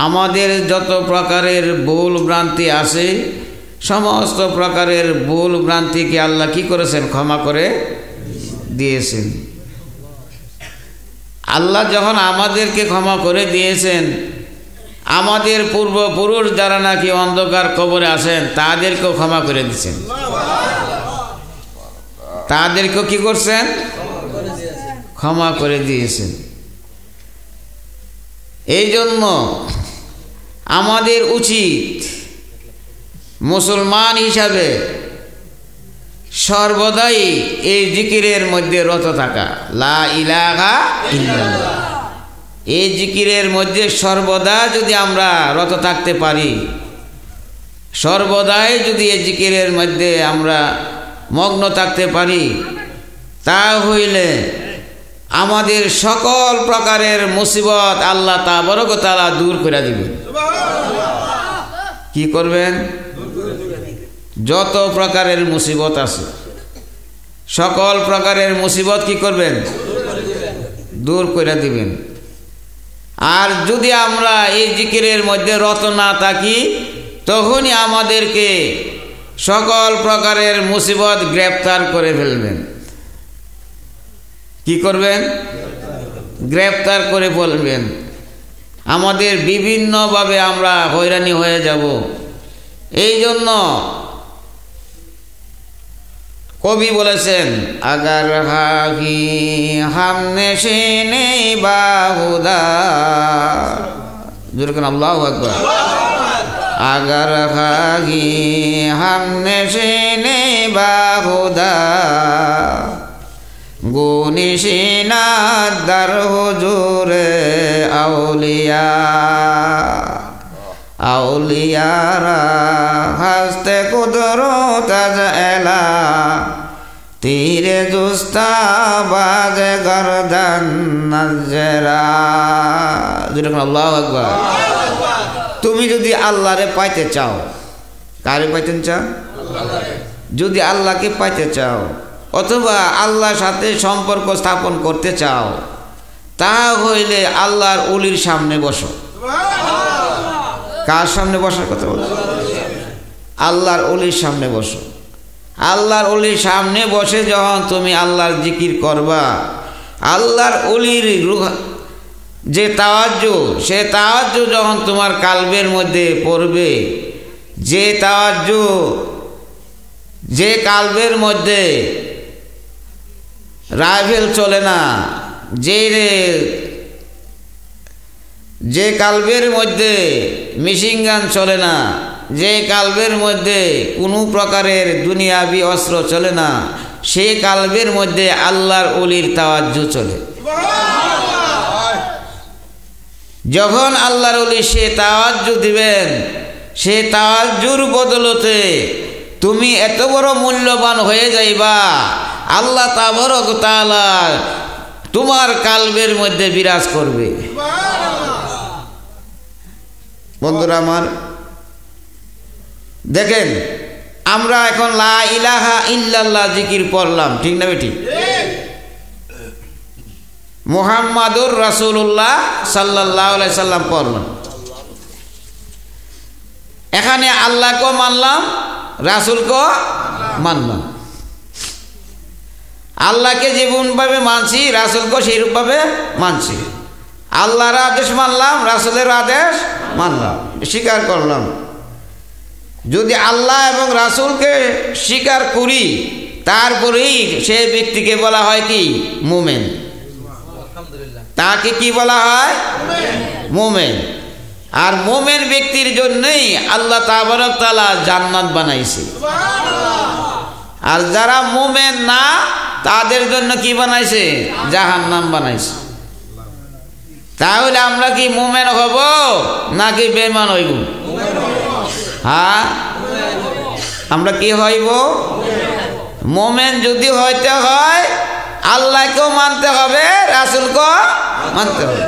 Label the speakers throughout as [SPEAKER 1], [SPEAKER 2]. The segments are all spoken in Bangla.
[SPEAKER 1] আমাদের যত প্রকারের ভুল ভ্রান্তি আছে সমস্ত প্রকারের ভুল ভ্রান্তিকে আল্লাহ কি করেছেন? ক্ষমা করে দিয়েছেন। আল্লাহ যখন আমাদেরকে ক্ষমা করে দিয়েছেন, আমাদের পূর্বপুরুষ যারা নাকি অন্ধকার কবরে আছেন তাদেরকেও ক্ষমা করে দিয়েছেন। তাদেরকেও কি করছেন? ক্ষমা করে দিয়েছেন। এই জন্য আমাদের উচিত মুসলমান হিসাবে সর্বদাই এই জিকিরের মধ্যে রত থাকা, লা ইলাহা ইল্লাল্লাহ। এই জিকিরের মধ্যে সর্বদা যদি আমরা রত থাকতে পারি, সর্বদাই যদি এই জিকিরের মধ্যে আমরা মগ্ন থাকতে পারি, তা হইলে আমাদের সকল প্রকারের মুসিবত আল্লাহ তাবারক ওয়া তাআলা দূর করে দিবেন। কি করবেন? যত প্রকারের মুসিবত আছে সকল প্রকারের মুসিবত কি করবেন? দূর করে দিবেন। আর যদি আমরা এই জিকিরের মধ্যে রত না থাকি, তখনই আমাদেরকে সকল প্রকারের মুসিবত গ্রেফতার করে ফেলবেন। কি করবেন? গ্রেফতার করে ফেলবেন। আমাদের বিভিন্নভাবে আমরা হয়রানি হয়ে যাব। এই জন্য কবি বলেছেন, আগার হাগি হামনে সেনে বাহুদা, যেরকম আল্লাহু আকবার। আগার হাগি হামনে সেনে বাহুদা, গুনিশিনা দার হুজুরে আউলিয়া, আউলিয়ারা হাসতে কুদরত আজ এলা, তীরে জুস্তা বাজে গর্দান নজরা, যেরকম আল্লাহু আকবার। তুমি যদি আল্লাহরে পাইতে চাও, কারে পাইতে চাও? যদি আল্লাহকে পাইতে চাও অথবা আল্লাহর সাথে সম্পর্ক স্থাপন করতে চাও, তা হইলে আল্লাহর ওলির সামনে বসো। কার সামনে বসার কথা বলছো? আল্লাহর ওলির সামনে বসো। আল্লাহর ওলির সামনে বসে যখন তুমি আল্লাহর জিকির করবা, আল্লাহর ওলির যে তাওয়াজ্জু, সে তাওয়াজ্জু যখন তোমার কালবের মধ্যে পড়বে, যে তাওয়াজ্জু, যে কালবের মধ্যে রাইফেল চলে না, যে কালবের মধ্যে মেশিন গান চলে না, যে কালবের মধ্যে কোনো প্রকারের দুনিয়াবি অস্ত্র চলে না, সেই কালবের মধ্যে আল্লাহর ওলির তাওয়াজ্জু চলে। যখন আল্লাহর ওলি সে তাওয়াজ্জু দিবেন, সে তাওয়াজ্জুর বদলতে তুমি এত বড় মূল্যবান হয়ে যাইবা, আল্লাহ তাবারক ওয়া তাআলা তোমার কালবের মধ্যে বিরাজ করবে। বন্ধুরা আমার, দেখেন আমরা এখন লা ইলাহা ইল্লাল্লাহ জিকির পড়লাম, ঠিক না বেটি? মুহাম্মাদুর রাসূলুল্লাহ সাল্লাল্লাহু আলাইহি সাল্লাম পড়লাম। এখানে আল্লাহকে মানলাম, রাসূলকে মানলাম। আল্লাহকে যেমনভাবে মানছি, রাসূলকে সেইরূপভাবে মানছি। আল্লাহর আদেশ মানলাম, রাসূলের আদেশ মানলাম, স্বীকার করলাম। যদি আল্লাহ এবং রাসূলকে স্বীকার করি, তারপরেই সেই ব্যক্তিকে বলা হয় কি? মুমিন। তাকে কি বলা হয়? মুমিন। আর মুমিন ব্যক্তির জন্যই আল্লাহ তাবারক তাআলা জান্নাত বানাইছে। আর যারা মুমিন না, তাদের জন্য কি বানাইছে? জাহান্নাম বানাইছে। তাহলে আমরা কি মুমিন হব নাকি বেঈমান হইব? হ্যাঁ, আমরা কি হইব? মুমিন যদি হইতে হয়, আল্লাহকেও মানতে হবে, রাসূলকেও মানতে হবে।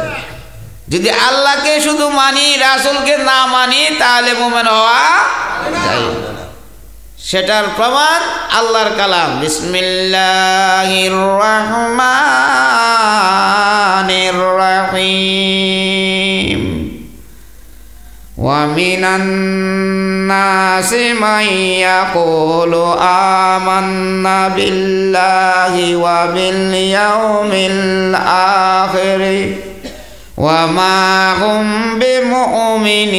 [SPEAKER 1] যদি আল্লাহকে শুধু মানি, রাসূলকে না মানি, তাহলে মুমিন হওয়া যায় না। সেটার প্রমাণ আল্লাহর কালাম। বিসমিল্লাহির রহমানির রহিম। ওয়া মিনান নাসি মান ইয়াকুলু আমান্না বিল্লাহি ওয়া বিল ইয়াউমিল আখির ওয়া মা হুম বিমুমিনিন।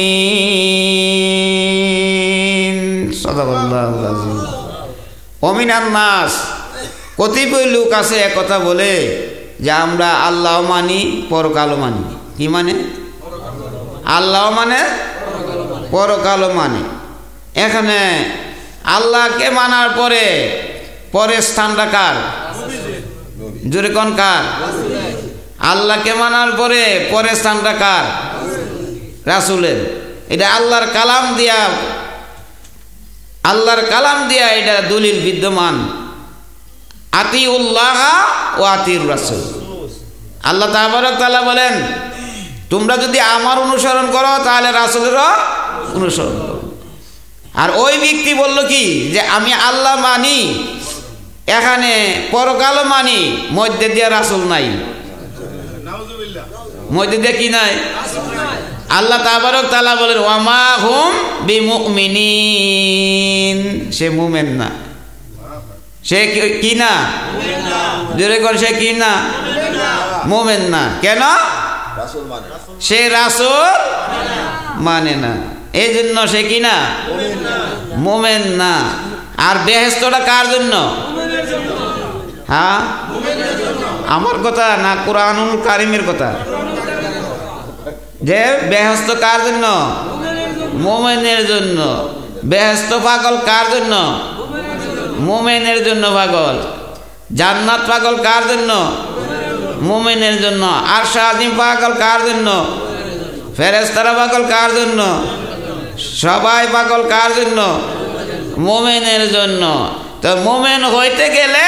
[SPEAKER 1] সাদাকাল্লাহুল আযীম। ওয়া মিনান নাস, কতিপয় লোক আছে একথা বলে যে আমরা আল্লাহ মানি পরকালও মানি। কি মানে? আল্লাহ মানে পরকালও মানে। এখানে আল্লাহকে মানার পরে পরের স্থানটা কার? জোরে কোন কার? আল্লাহকে মানার পরে পরের স্থানটা কার? রাসূলের। এটা আল্লাহর কালাম দিয়া এটা দলিল বিদ্যমান। আতিউল্লাহ ও আতিউর রাসূল। আল্লাহ তাবারক তাআলা বলেন তোমরা যদি আমার অনুসরণ করো তাহলে রাসূলেরও অনুসরণ করো। আর ওই ব্যক্তি বলল কি যে আমি আল্লাহ মানি, এখানে পরকালও মানি, মধ্যে দিয়ে রাসূল নাই। মধ্যে দিয়ে কি নাই? আল্লাহ তাবারক তাআলা বলেন ওয়া মা হুম বিমুমিনিন, সে মুমিন না। সে কি না? জোরে কর, সে কি না? মুমিন না। কেন? সে রাসূল মানে না, এই জন্য সে কি না? মুমিন না। আর বেহেশতটা কার জন্য? হ্যাঁ, আমার কথা না, কুরআনুল কারীমের কথা। যে বেহেশত কার জন্য? মুমিনের জন্য। বেহেশত পাগল কার জন্য? মুমিনের জন্য পাগল। জান্নাত পাগল কার জন্য? মুমিনের জন্য। আরশ আযীম পাগল কার জন্য? ফেরেশতারা পাগল কার জন্য? সবাই পাগল কার জন্য? মুমিনের জন্য। তো মুমিন হইতে গেলে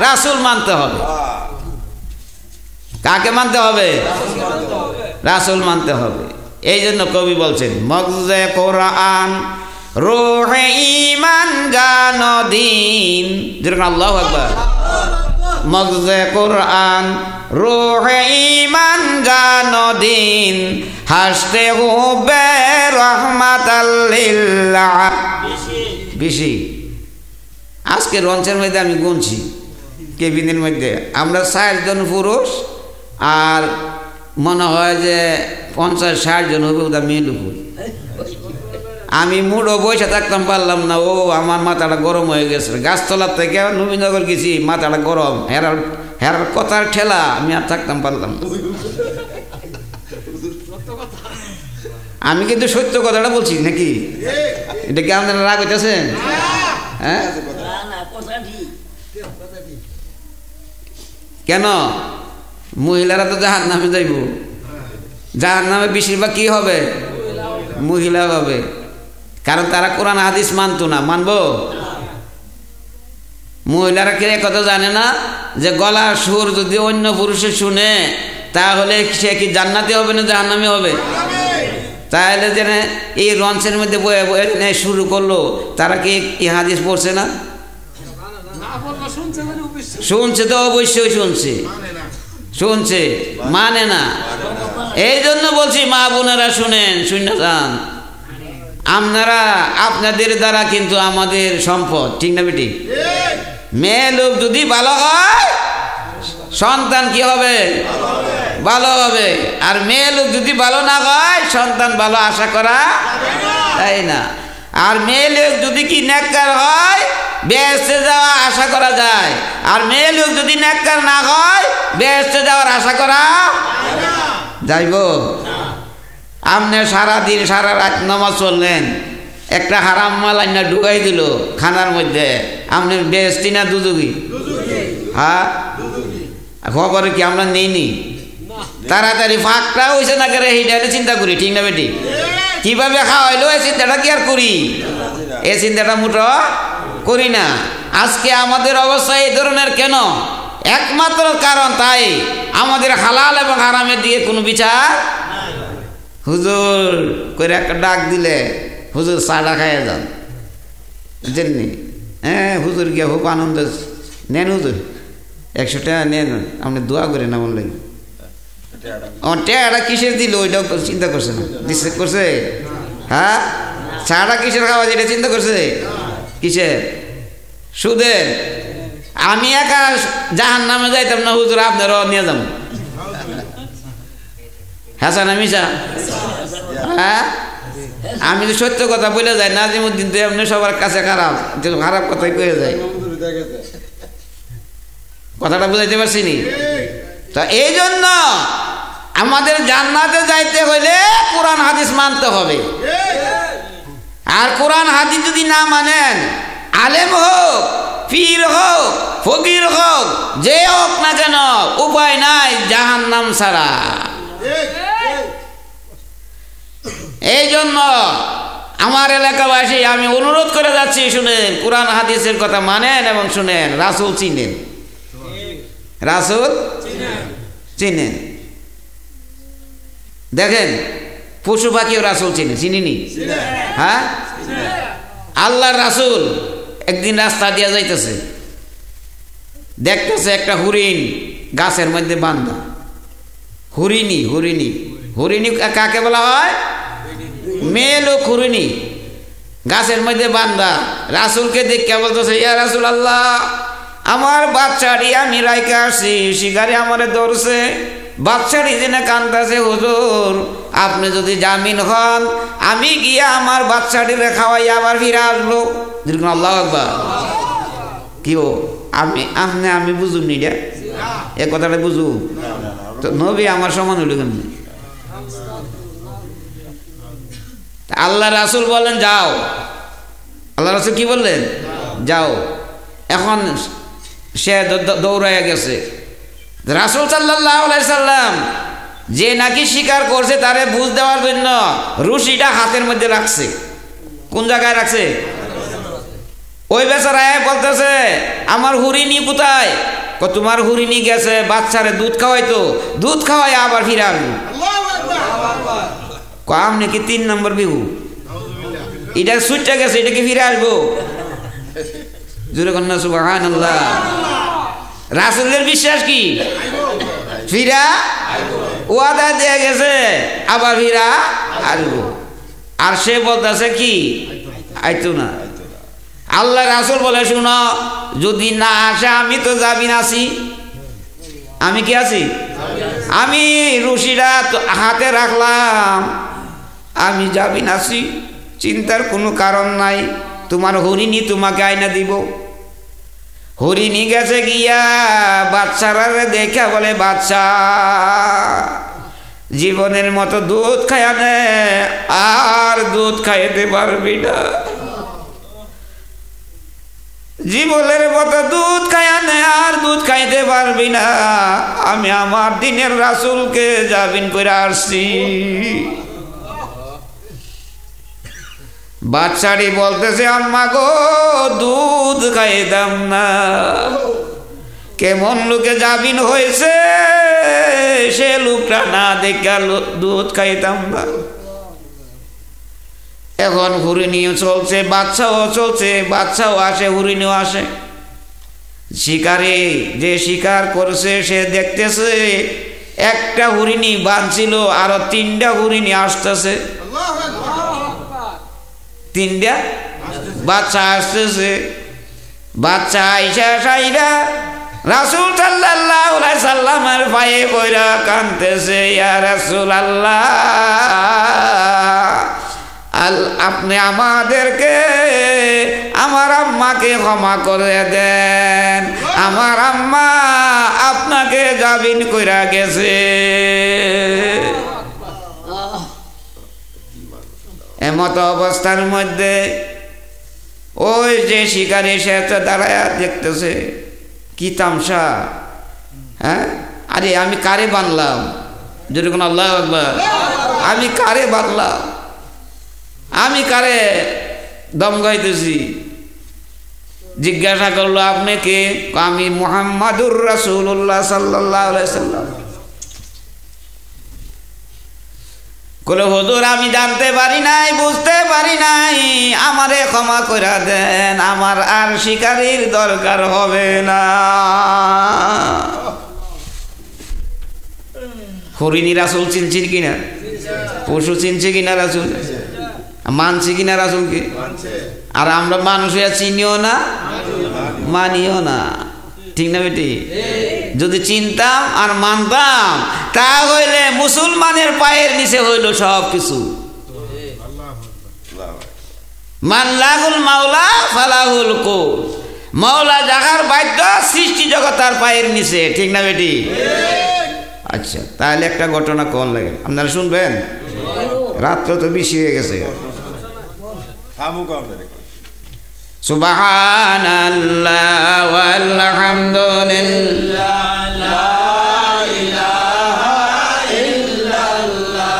[SPEAKER 1] রাসূল মানতে হবে। কাকে মানতে হবে? রাসূল মানতে হবে। এই জন্য কবি বলছেন মগজে কোরআন রূহে ঈমান জানো দ্বীন। যেরকম আল্লাহু আকবার। মগজে কোরআন রূহে ঈমান জানো দ্বীন হাসতে হুবে রহমাতাল লিল বেশি। আজকে রঞ্চের মধ্যে আমি গুনছি কেবিনের মধ্যে আমরা ৬০ জন পুরুষ আর মনে হয় যে ৫০-৬০ জন হবে ওটা মেয়ে লোক। আমি মুড়ো বসে থাকতাম পারলাম না, ও আমার মাথাটা গরম হয়ে গেছে। গাছতলার থেকে নবীনগর গেছি, মাথাটা গরম, হেরার কথার ঠেলা আমি আর থাকতাম পারলাম না। আমি কিন্তু সত্য কথাটা বলছি নাকি? এটা কি আপনারা রাগ হইতেছেন? হ্যাঁ, কেন? মহিলারা তো জাহান্নামে যাইব। জাহান্নামে বেশিরভাগ কি হবে? মহিলা হবে। কারণ তারা কোরআন হাদিস মানতো না। মানবো? মহিলারা কে কথা জানে না যে গলার সুর যদি অন্য পুরুষে শুনে তাহলে সে কি জান্নাতি হবে না জাহান্নামে হবে? তাহলে যেন এই রঞ্চের মধ্যে বয়ে বয়ে শুরু করলো, তারা কি হাদিস পড়ছে না? শুনছে তো, অবশ্যই শুনছে, মানে না। এই জন্য বলছি মা বোনেরা শুনেন, শুনে যান। আপনাদের দ্বারা কিন্তু আমাদের সম্পদ, ঠিক না বেটি? মেয়ে লোক যদি ভালো হয় সন্তান কি হবে? ভালো হবে। আর মেয়ে লোক যদি ভালো না হয় সন্তান ভালো আশা করা তাই না। আর মেয়ে লোক যদি কি নেককার হয় বেহেশতে যাওয়া আশা করা যায়। আর মেয়ে লোক যদি নেককার না হয় বেহেশতে যাওয়ার আশা করা যাইব? আপনি সারাদিন সারা রাত নামাজ পড়লেন, একটা হারাম মাল আইনা ঢুকাই দিল খানার মধ্যে, আপনি বেহেশতি না দুজুগি? হ্যাঁ, খবরে কি আমরা নেইনি? তাড়াতাড়ি ফাঁকটা হয়েছে না করে এইটা চিন্তা করি, ঠিক না বেটি? কিভাবে খাওয়াইলো এই চিন্তাটা কি আর করি? এই চিন্তাটা মোটো করি না। আজকে আমাদের অবস্থা এই ধরনের কেন? একমাত্র কারণ তাই আমাদের হালাল এবং হারামের দিকে কোনো বিচার। হুজুর করে একটা ডাক দিলে হুজুর চাটা খাইয়ে যান, বুঝলেন? হ্যাঁ, হুজুর গিয়ে খুব আনন্দ নেন, হুজুর ১০০ টাকা নেন, আপনি দোয়া করেন আমার লাগে। আমার টাকাটা কিসের দিল ওইটাও চিন্তা করছে না, করছে হ্যাঁ, চাটা কিসের খাওয়া এটা চিন্তা করছে? কিসের? সুদের। আমি একা জাহান্নামে যাইতাম না হুজুর, আপনারাও নিয়ে যান। হাসান আমি হ্যাঁ, আমি তো সত্য কথা বলে যাই। নাজিমুদ্দিন তো এমনি সবার কাছে খারাপ, খারাপ কথাই কয়ে যায়। কথাটা বুঝাইতে পারছি নি? তো এই জন্য আমাদের জান্নাতে যাইতে হইলে কোরআন হাদিস মানতে হবে। আর কোরআন হাদিস যদি না মানেন, আলেম হোক, পীর হোক, ফকির হোক, যে হোক না কেন, উপায় নাই জাহান্নাম ছাড়া। এই জন্য আমার এলাকাবাসী আমি অনুরোধ করে যাচ্ছি, শুনেন, কোরআন হাদিসের কথা মানেন এবং শুনেন, রাসূল চিনেন, রাসূল চিনেন। দেখেন পশু পাখিও রাসূল চিনে, চিনিনি? হ্যাঁ, আল্লাহর রাসূল একদিন রাস্তা দিয়া যাইতেছে, দেখতেছে একটা হরিণ গাছের মধ্যে বান্ধা। হরিণী, হরিণী, হরিণী কাকে বলা হয়? মেয়ে লোক হরিণী গাছের মধ্যে বান্ধা। রাসূলকে দেখে বলতেছে, ইয়া রাসূলুল্লাহ, আমার বাচ্চাটি আমি রাইকে আসছি, শিকারি আমারে ধরছে, বাচ্চাটি জেনে কান্দাছে, হুজুর আপনি যদি জামিন হন, আমি গিয়ে আমার বাচ্চাটিরে খাওয়াই আবার ফিরে আসবো। আল্লাহু আকবার। কি ও আমি বুঝুন এটা, এ কথাটা বুঝু তো? নবী আমার সমান হইল কেন? আল্লাহ রাসূল বলেন যাও। আল্লাহ রাসূল কি বললেন? যাও। এখন সে দৌড়াইয়া গেছে। রাসূল সাল্লাল্লাহু আলাইহি সাল্লাম যে নাকি শিকার করছে তারে বুঝ দেওয়ার জন্য রশিটা হাতের মধ্যে রাখছে। কোন জায়গায় রাখছে? ওই বেচারা বলতেছে, আমার হরিণী কোথায়? তোমার হরিণী গেছে বাচ্চারে দুধ খাওয়াইতো, দুধ খাওয়াই আবার ফিরে আসবো। আপনি কি 3 নম্বর বিহু? এটা সুইটটা গেছে, এটা কি ফিরে আসবো? জোরে কন্যা সুবহানাল্লাহ। রাসূলের বিশ্বাস কি? ফিরা ওয়াদা দিয়ে গেছে আবার ফিরা আসবো। আর সে বলতেছে কি? আইতো না। আল্লাহ রাসূল বলে, শুনো, যদি না আসে আমি তো জামিন আছি। আমি কি আছি? আমি রশিটা হাতে রাখলাম, আমি জামিন আছি, চিন্তার কোনো কারণ নাই। তোমার হরিণী তোমাকে আয়না দিব। হরিণী গেছে গিয়া বাচ্চারা দেখা বলে, বাচ্চা জীবনের মতো দুধ খায়া নে, আর দুধ খাইতে পারবি না। জীবনের মতো দুধ খায়া নে, আর দুধ খাইতে পারবি না। আমি আমার দিনের রাসূলকে জামিন করে আসছি। বাচ্চাটি বলতেছে, আম্মা গো, দুধ খাইতাম না। কেমন লোকে জামিন হয়েছে, সে লোকটা না দেখা দুধ খাইতাম না। এখন হরিণীও চলছে, বাচ্চাও চলছে, বাচ্চাও আসে, হরিণীও আসে। শিকারে যে শিকার করছে সে দেখতেছে একটা হরিণী বাঁধছিল, আরো 3টা হরিণী আসতেছে। 3টা বাচ্চা আসতেছে। বাচ্চা আইসা সাইরা রাসূল সাল্লাল্লাহু আলাইহি সাল্লামের পায়ে পড়া কাঁদতেছে, ইয়া রাসূলুল্লাহ, আপনি আমাদেরকে, আমার আম্মাকে ক্ষমা করে দেন, আমার আম্মা আপনাকে জামিন কইরা গেছে। এমত অবস্থার মধ্যে ওই যে শিকারী সে দাঁড়ায়া দেখতেছে, কি তামসা। হ্যাঁ, আরে আমি কারে বানলাম? যেরকম আল্লাহু আকবার। আমি কারে বানলাম? আমি কারে দম গাইতেছি? জিজ্ঞাসা করলো, আপনি কে? আমি মুহাম্মাদুর রাসূলুল্লাহ সাল্লাল্লাহু আলাইহি সাল্লাম। কইলো, হুজুর আমি জানতে পারি নাই, বুঝতে পারি নাই, আমারে ক্ষমা করে দেন, আমার আর শিকারীর দরকার হবে না। হরিণী রাসূল চিনছেন কিনা? পশু চিনছে কিনা রাসূল? মানছি কিনা রাসূলকে? আর আমরা মানুষ হইয়া চিনিও না, মানিও না, ঠিক না বেটি? যদি চিনতাম আর মানতাম তাহলে মুসলমানের পায়ের নিচে হইল সব কিছু। মানলাহুল মাওলা ফালাহুল কুল, মাওলা জাগার বাধ্য সৃষ্টি জগৎ তার পায়ের নিচে, ঠিক না বেটি? আচ্ছা, তাহলে একটা ঘটনা কোন লাগে আপনারা শুনবেন? রাত্র তো বেশি হয়ে গেছে। সুবহানাল্লাহ ওয়াল হামদুলিল্লাহ লা ইলাহা ইল্লাল্লাহ,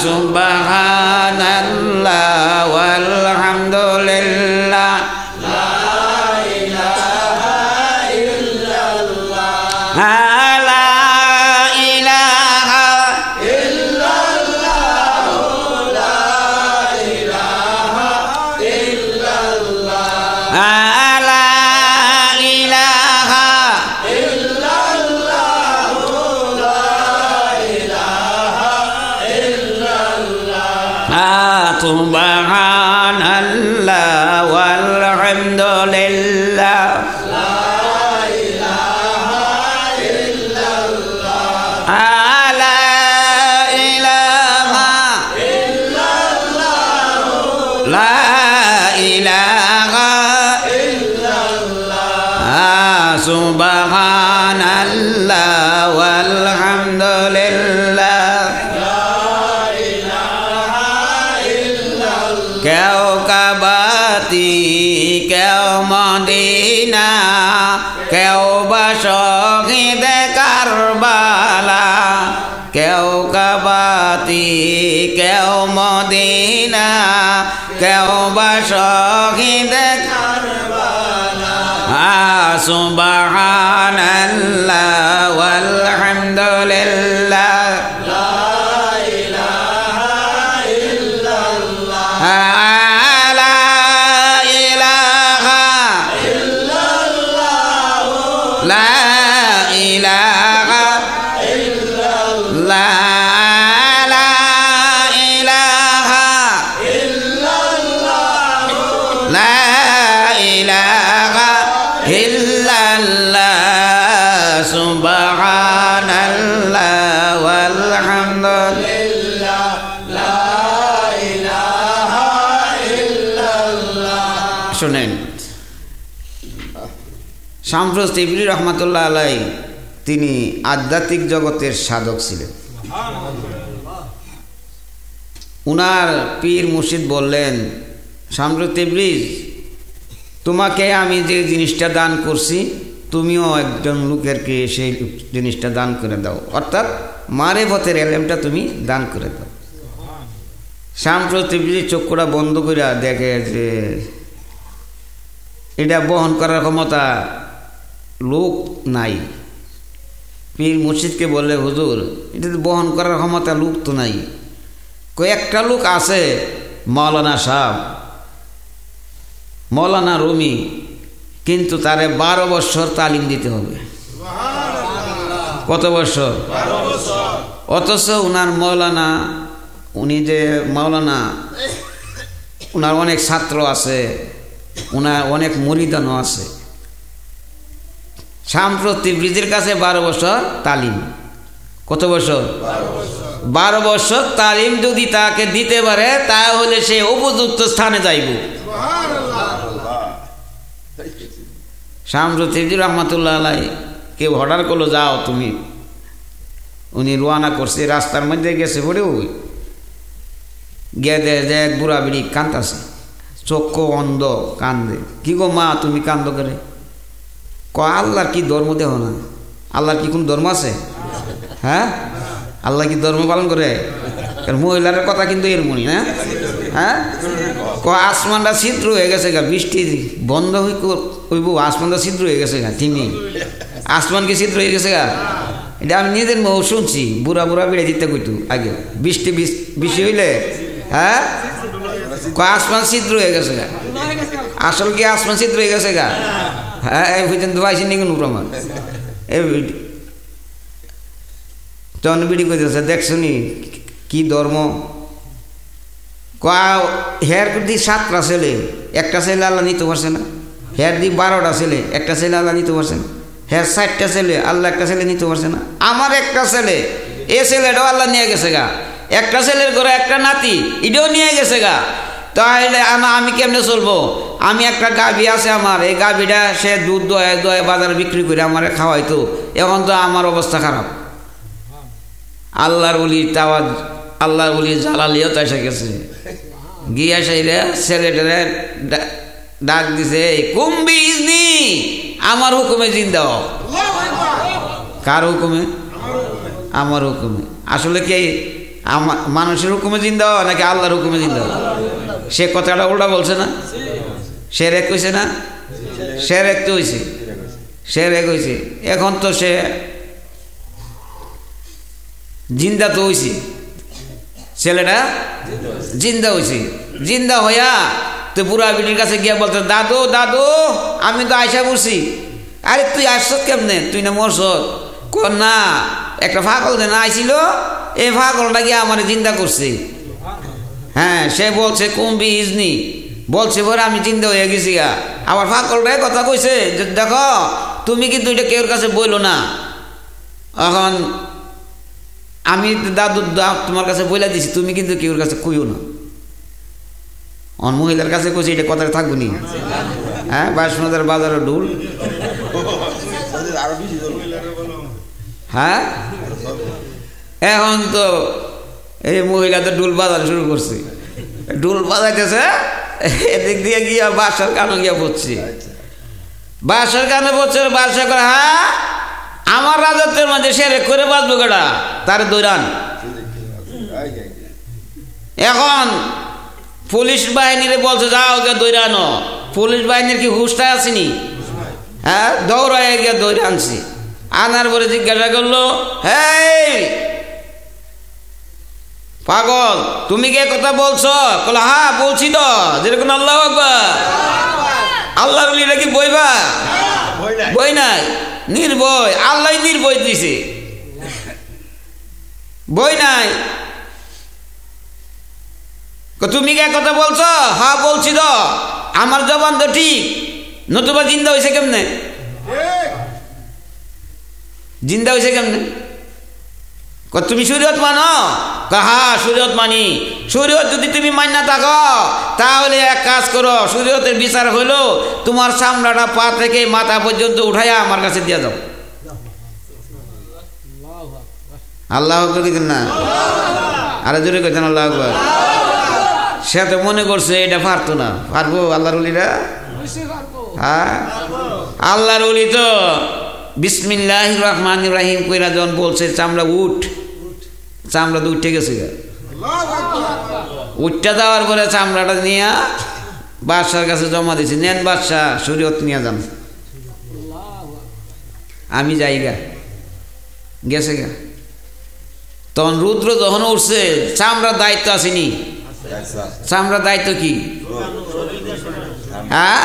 [SPEAKER 1] সুবহানাল্লাহ ওয়াল হামদুলিল্লাহ লা ইলাহা ইল্লাল্লাহ, লা ইলাহা ইল্লাল্লাহ, লা ইলাহা ইল্লাল্লাহ, লা ইলাহা ইল্লাল্লাহ, লা ইলাহা ইল্লাল্লাহ, সুবহানাল্লাহ ওয়াল হামদুলিল্লাহ লা ইলাহা ইল্লাল্লাহ, লা ইলাহা ইল্লাল্লাহ, লা ইলাহা ইল্লাল্লাহ, সুবহানাল্লাহ ওয়াল হামদুলিল্লাহ লা ইলাহা ইল্লাল্লাহ, কেউ কাবাতি কেউ মদিনা, কেউ বা শহীদে কারবালা, কেউ কাবাতি কেউ মদিনা, কেউ বা শহীদে কারবালা, সুবহানাল্লাহ ওয়াল হামদুলিল্লাহ লা ইলাহা ইল্লাল্লাহ, লা ইলাহা ইল্লাল্লাহ, লা ইলাহা ইল্লাল্লাহ, লা ইলাহা ইল্লাল্লাহ, লা ইলাহা ইল্লাল্লাহ, সুবহানাল্লাহ ওয়াল হামদুলিল্লাহ লা ইলাহা ইল্লাল্লাহ। শুনেন, শামসুল তিবরি রহমাতুল্লাহ আলাই তিনি আধ্যাত্মিক জগতের সাধক ছিলেন। উনার পীর মুর্শিদ বললেন, শামসুল তিবরি, তোমাকে আমি যে জিনিসটা দান করছি তুমিও একজন লোকেরকে সেই জিনিসটা দান করে দাও, অর্থাৎ মারিফতের এলেমটা তুমি দান করে দাও। শামসুল তিবরি চক্ষুটা বন্ধ করে দেখে যে এটা বহন করার ক্ষমতা লোক নাই। পীর মুর্শিদকে বললে, হুজুর এটা তো বহন করার ক্ষমতা লোক তো নাই। কয়েকটা লোক আছে, মাওলানা সাহেব, মৌলানা রুমি, কিন্তু তারে 12 বছর তালিম দিতে হবে। কত বছর? 12 বছর। অথচ উনার মৌলানা, উনি যে মৌলানা, উনার অনেক ছাত্র আছে, উনার অনেক মুরিদানও আছে। শামসুল তিবরিজির কাছে 12 বছর তালিম। কত বছর? 12 বছর তালিম যদি তাকে দিতে পারে তাহলে সে উপযুক্ত স্থানে যাইব। শামসুল তিবরি রহমাতুল্লাহ আলাই কেউ অর্ডার করলো, যাও তুমি। উনি রওনা করছে, রাস্তার মধ্যে গেছে, পড়ে ওই গিয়ে যে এক বুড়া বিড়ি কান্দাছে, চক্ষু অন্ধ, কান্দে। কি গো মা, তুমি কান্দ করে? আল্লাহর কি ধর্ম দেহ না? আল্লাহর কি কোন ধর্ম আছে? হ্যাঁ, আল্লাহ কি ধর্ম পালন করে? মহিলার কথা কিন্তু এর মনি, হ্যাঁ হ্যাঁ, আসমানটা ছিদ্র হয়ে গেছে গা, বৃষ্টি বন্ধ হইব, আসমানটা ছিদ্র হয়ে গেছে গা। ঠিকই, আসমান কি ছিদ্র হয়ে গেছে গা? এটা আমি নিজের মুখ শুনছি, বুড়া বুড়া বেড়ে দিতে কইতু আগে, বৃষ্টি বেশি হইলে, হ্যাঁ, আসমান ছিদ্র হয়ে গেছে গা। আসল কি আসমান ছিদ্র হয়ে গেছে গা? হ্যাঁ, এই পর্যন্ত পাইছি নি কোনো প্রমাণ। এই জন বিড়ি কইতেছে, দেখছো নি কি ধর্ম? হের দি 7টা ছেলে, একটা ছেলে আল্লাহ নিতে পারছে না। হের দি 12টা ছেলে, একটা ছেলে আল্লাহ নিতে পারছে না। হের 4টা ছেলে, আল্লাহ একটা ছেলে নিতে পারছে না। আমার একটা ছেলে, এ ছেলেটাও আল্লাহ নিয়ে গেছে গা। একটা ছেলের ঘরে একটা নাতি, এটাও নিয়ে গেছে গা। তাহলে আমি কেমনে চলবো? আমি একটা গাভী আছে আমার, এই গাভীটা সে দুধ দোয়ে বাজারে বিক্রি করে আমার খাওয়াইতো। এখন তো আমার অবস্থা খারাপ। আল্লাহর ওলি তাওয়াজ, আল্লাহর ওলি জালালিও তো এসে গেছে। গিয়া সেইরে ছেলেটারে ডাক দিছে, কুম্বি ইজনি, আমার হুকুমে জিন্দা হও। কার হুকুমে? আমার হুকুমে। আসলে কি মানুষের হুকুমে জিন্দা হওয়া নাকি আল্লাহর হুকুমে জিন্দা হওয়া? সে কথাটা উল্টা বলছে না? সেরেক কইছে না? সেরেক তো হইছে, সেরেক হইছে। এখন তো সে জিন্দা তো হইছে, ছেলেটা জিন্দা হইছে। জিন্দা হইয়া তো বুড়া বিটির কাছে গিয়া বলতে, দাদু দাদু আমি তো আয়সা পড়ছি। আরে তুই আসছ কেমনে? তুই না মরছ? কর না, একটা ফাগল না আইছিল, এই ফাগলটা গিয়ে আমার জিন্দা করছে। হ্যাঁ, সে বলছে কুম্বি ইজনি, বলছে পরে আমি চিন্তা হয়ে গেছি গা। আবার ফাগলটাই কথা কইছে যে দেখো তুমি কিন্তু এটা কেউর কাছে বইলো না। এখন আমি দাদু তোমার কাছে বইলা দিছি, তুমি কিন্তু কেউর কাছে কইও না। অন মহিলার কাছে কইছি, এটা কথাটা থাকবো নি? হ্যাঁ, 22 বাজারে ডুল। হ্যাঁ, এখন তো এই মহিলা তো ডুল বাজানো শুরু করছে, ডুল বাজাইতেছে। এদিক দিয়ে গিয়া বাসার কানে গিয়া পড়ছি, বাসার কানে পড়ছে। বাসা করে, হ্যাঁ আমার রাজত্বের মধ্যে সেরে করে বাঁচবো কেডা? তার দৌড়ান। এখন পুলিশ বাহিনীরে বলছে যাও গিয়ে দৌড়ানো। পুলিশ বাহিনীর কি হুশটা আসেনি? হ্যাঁ, দৌড়ায় গিয়ে দৌড়ে আনছি। আনার পরে জিজ্ঞাসা করলো, হেই পাগল তুমি কে কথা বলছো? বলো হ্যাঁ বলছি তো। যেরকম আল্লাহু আকবার, আল্লাহর ওলিরা কি বইবা? বই নাই, নির্ভয়। আল্লাহ নির্ভয় দিছে, বই নাই। তুমি কে কথা বলছো? হ্যাঁ বলছি তো, আমার জবান তো ঠিক, নতুবা জিন্দা হয়েছে কেমনে? জিন্দা হয়েছে কেমনে? তুমি শরীয়ত মানো? হ্যাঁ শরীয়ত মানি। শরীয়ত যদি তুমি মান্য না থাকো তাহলে এক কাজ করো, শরীয়তের বিচার হইলো তোমার চামড়াটা পা থেকে মাথা পর্যন্ত উঠাইয়া আমার কাছে দিয়ে যাও। আল্লাহ আকবার না? আরে জোরে কইতেন আল্লাহ আকবার। সে তো মনে করছে এটা পারতো না। পারবো আল্লাহর ওলিরা? হ্যাঁ, আল্লাহর ওলি তো বিসমিল্লাহির রহমানির রহিম কইরা যখন বলছে চামড়া উঠ, চামড়া তো উঠে গেছে। উঠটা দেওয়ার পরে চামড়াটা নিয়ে বাদশার কাছে জমা দিয়েছে। নেন বাদশাহ, শরীয়ত নিয়ে যান। আমি যাই গা, গেছে গা। তখন রুদ্র যখন উঠছে, চামড়ার দায়িত্ব আসেনি? চামড়ার দায়িত্ব কি? হ্যাঁ,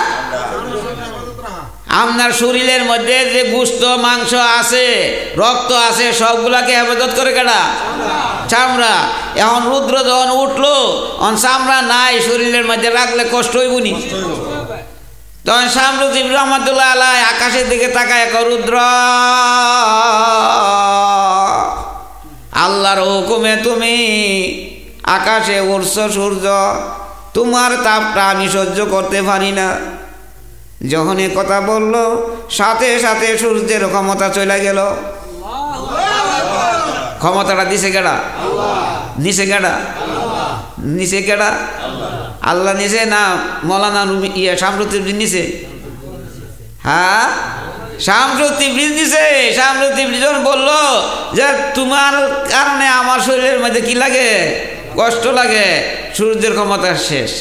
[SPEAKER 1] আপনার শরীরের মধ্যে যে গোশত মাংস আছে, রক্ত আছে, সবগুলাকে হেফাজত করে কেডা? চামড়া। এখন রুদ্র যখন উঠলো, চামড়া নাই শরীরের মধ্যে, রাখলে কষ্ট হইবনি। তখন শামসুদ্দিন রহমাতুল্লাহ আলাইহি আকাশের দিকে তাকায়, রুদ্র আল্লাহর হুকুমে তুমি আকাশে উঠছ সূর্য, তোমার তাপটা আমি সহ্য করতে পারি না। যখন এ কথা বলল, সাথে সাথে সূর্যের ক্ষমতা চলে গেল। ক্ষমতাটা দিছে কেডা? নিচে কেডা? নিচে কেডা? আল্লাহ নিচে না মৌলানা শামসুদ্দিন নিচে? হ্যাঁ, শামসুদ্দিন নিচে। শামসুদ্দিন যখন বললো যে তোমার কারণে আমার শরীরের মধ্যে কি লাগে? কষ্ট লাগে। সূর্যের ক্ষমতা শেষ,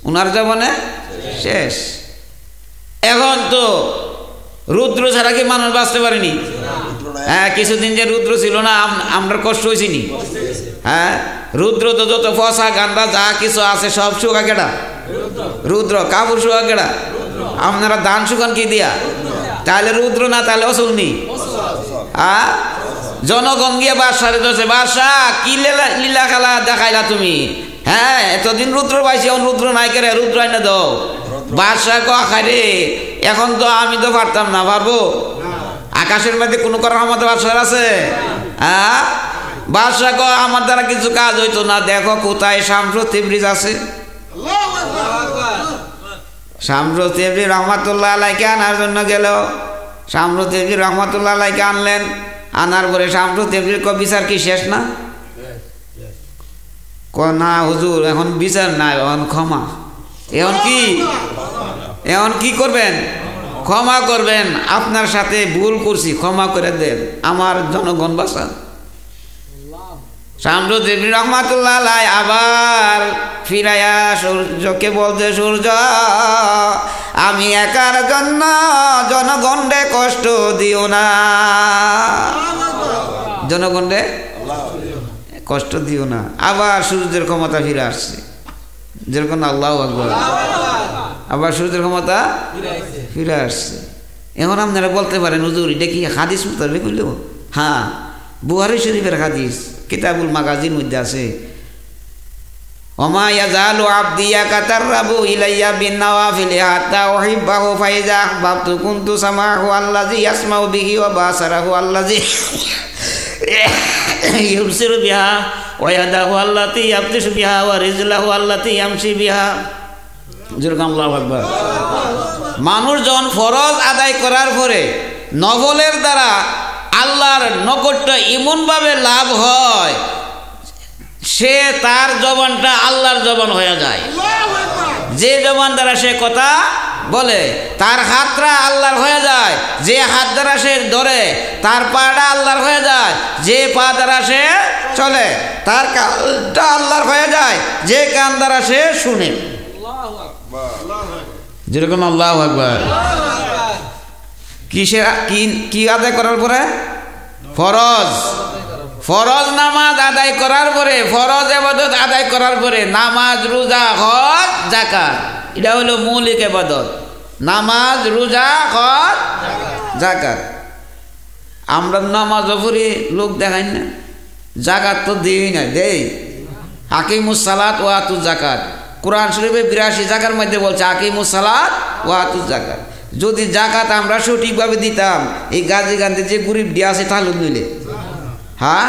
[SPEAKER 1] উনার জমানে শেষ। এখন তো রুদ্র ছাড়া কি মানুষ বাঁচতে পারেনি? হ্যাঁ, কিছুদিন যে রুদ্র ছিল না, আমরা কষ্ট হয়েছিনি? হ্যাঁ, রুদ্র তো যত ফসা গান্ডা যা কিছু আছে সব শুকা কেডা? রুদ্র। কাপড় শুকা কেডা? আপনারা ধান শুকান কি দিয়া? তাহলে রুদ্র না, তাহলে অসল নি। হ্যাঁ, জনগণ গিয়ে বাদশারে ধরছে, বাদশাহ কি লীলা খেলা দেখাইলা তুমি? হ্যাঁ, এতদিন রুদ্র পাইছি, এখন রুদ্র নাই করে, রুদ্র আইনা দাও। বাদশাহ কে এখন তো আমি তো পারতাম না, পারবো? আকাশের মধ্যে কোনো করার ক্ষমতা বাদশার আছে? হ্যাঁ, বাদশাহ ক আমার দ্বারা কিছু কাজ হইতো না, দেখো কোথায় শামসু তিবরিজ আছে। শামসু তিবরিজ রহমাতুল্লাহ আলাইকে আনার জন্য গেল। শামসু তিবরিজ রহমাতুল্লাহ আলাইকে আনলেন। আনার পরে শামসু তিবরিজ ক বিচার কি শেষ না? ক না হুজুর, এখন বিচার নাই, এখন ক্ষমা। এখন কি করবেন? ক্ষমা করবেন, আপনার সাথে ভুল করছি, ক্ষমা করে দেন, আমার জনগণ বাঁচান। শামসু তিবরিজ রহমাতুল্লাহ আলাই আবার ফিরাইয়া সূর্যকে বলতে, সূর্য আমি একার জন্য জনগণে কষ্ট দিও না, জনগণে কষ্ট দিও না। আবার সূর্যের ক্ষমতা ফিরে আসছে, যেরকম আল্লাহু আকবার, আবার সূর্যের ক্ষমতা ফিরে আসছে। এখন আপনারা বলতে পারেন হুজুর এটা কি হাদিস মুতাবিক হইল? হ্যাঁ, বুখারী শরীফের হাদিস, কিতাবুল মাগাজির মধ্যে আছে, ওমা ইয়াজালু আবদি ইয়াকাতাররাবু ইলাইয়া বিন-নওয়াফিল হাত্তা উহিব্বাহু ফাইজা আহবাবতু কুনতু সামাহু আল্লাযী ইয়াসমাউ বিহি ওয়া বাসারাহু আল্লাযী ইউবসিরু বিহা ওয়া ইয়াদাহু আল্লাতী ইয়াবতিশু বিহা ওয়া রিজলাহু আল্লাতী ইয়ামশি বিহা। যেরকম আল্লাহু আকবার। মানুষ যখন ফরজ আদায় করার পরে নফলের দ্বারা আল্লাহর নৈকট্য এমনভাবে লাভ হয়, সে তার জবানটা আল্লাহর জবান হয়ে যায়। যে জবান দ্বারা সে কথা বলে তার হাতটা আল্লাহর হয়ে যায়, যে হাত দ্বারা সে ধরে তার পাটা আল্লাহর হয়ে যায়, যে পা দ্বারা সে চলে তার কানটা আল্লাহর হয়ে যায়, যে কান দ্বারা সে শুনে। যেরকম আল্লাহু আকবার। কি আদায় করার পরে? ফরজ নামাজ আদায় করার পরে, ফরজ ইবাদত আদায় করার পরে নামাজ, রোজা, হজ, যাকাত, এটা হলো মৌলিক ইবাদত। নামাজ, রোজা, হজ, যাকাত। আমরা নামাজ পড়ি, লোক দেখাই না, যাকাত তো দিই না, দেই। আকিমুস সালাত ওয়া আতুজ যাকাত, কোরআন শরীফে ৮২ জায়গার মধ্যে বলছে আকিমুস সালাত ওয়া আতুজ যাকাত। যদি যাকাত আমরা সঠিকভাবে দিতাম, এই গাজীগঞ্জে যে গরিব দিয়ে আছে তাহলে নিলে, হ্যাঁ,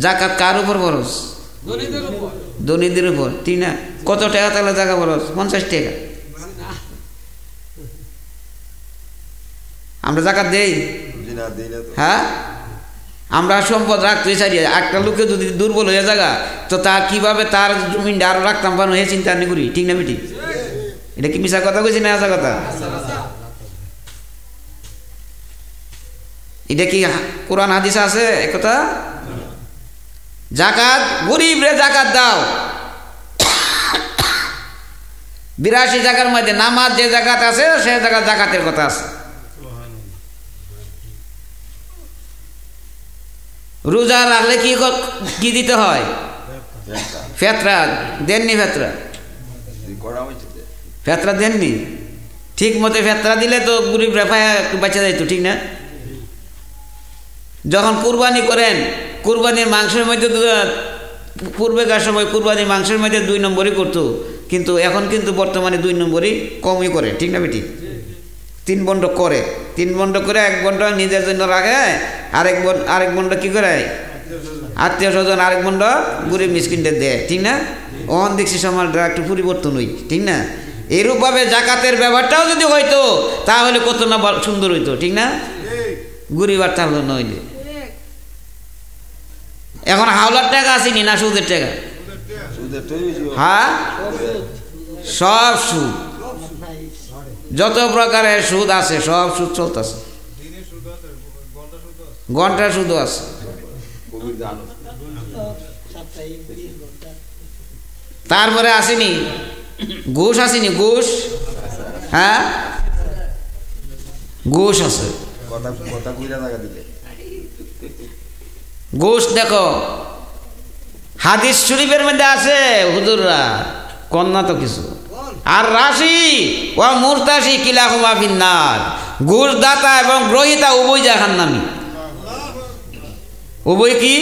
[SPEAKER 1] যাকাত কার উপর খরচ? ধনীদের উপর। ঠিক না? কত টাকা তাহলে জায়গা খরচ? ৫০ টাকা। আমরা যাকাত দেই? হ্যাঁ, আমরা সম্পদ রাখতে চাই। একটা লোকে যদি দুর্বল হয়ে জায়গা, তো তার কিভাবে তার জমিনটা আরো রাখতাম পারো, হে চিন্তা আমি করি। ঠিক না বেটি? এটা কি মিশা কথা কইছি না আসা কথা? এটা কি কোরআন হাদিস আছে একথা? যাকাত, গরিব রে যাকাত দাও। ৮২ জায়গার মধ্যে নামাজ যে জাকাত আছে, সে জায়গা যাকাতের কথা আছে। রোজা রাখলে কি দিতে হয়? ফেতরা দেননি? ফেতরা দেননি? ঠিক মতো ফেতরা দিলে তো গরিব রেফায় বাঁচা যাইতো। ঠিক না? যখন কুরবানি করেন, কুরবানির মাংসের মধ্যে পূর্বেকার সময় কুরবানির মাংসের মধ্যে ২ নম্বরই করতো, কিন্তু এখন কিন্তু বর্তমানে ২ নম্বরই কমই করে। ঠিক না বেটি? ৩ বন্ড করে, ৩ বন্ড করে ১ বন্ড নিজের জন্য রাখে, আরেক বন্ড কি করে? আত্মীয় স্বজন, আরেক বন্ড গরিব মিসকিনদের দেয়। ঠিক না? অন দেখছি সমাজটা একটু পরিবর্তন হই। ঠিক না? এরূপভাবে যাকাতের ব্যাপারটাও যদি হইতো তাহলে কত না সুন্দর হইতো। ঠিক না? গরিব আর তাহলে নইলে। এখন হাওলার টাকা আসেনি না সুদের টাকা? হ্যাঁ, সব সুদ, যত প্রকারের সুদ আছে সব সুদ চলতেছে। ঘন্টা সুদও আছে। তারপরে আসেনি ঘুষ, আসেনি ঘুষ? হ্যাঁ, ঘুষ আছে। ঘুষ দেখো হাদিস শরীফের মধ্যে আছে, হুজুররা কন্যা তো কিছু। আর রাশি ও মুরতাশি কিলাহুমা ফিন্নার, ঘুষ দাতা এবং গ্রহীতা উভয় জাহান্নামী। উভয় কি?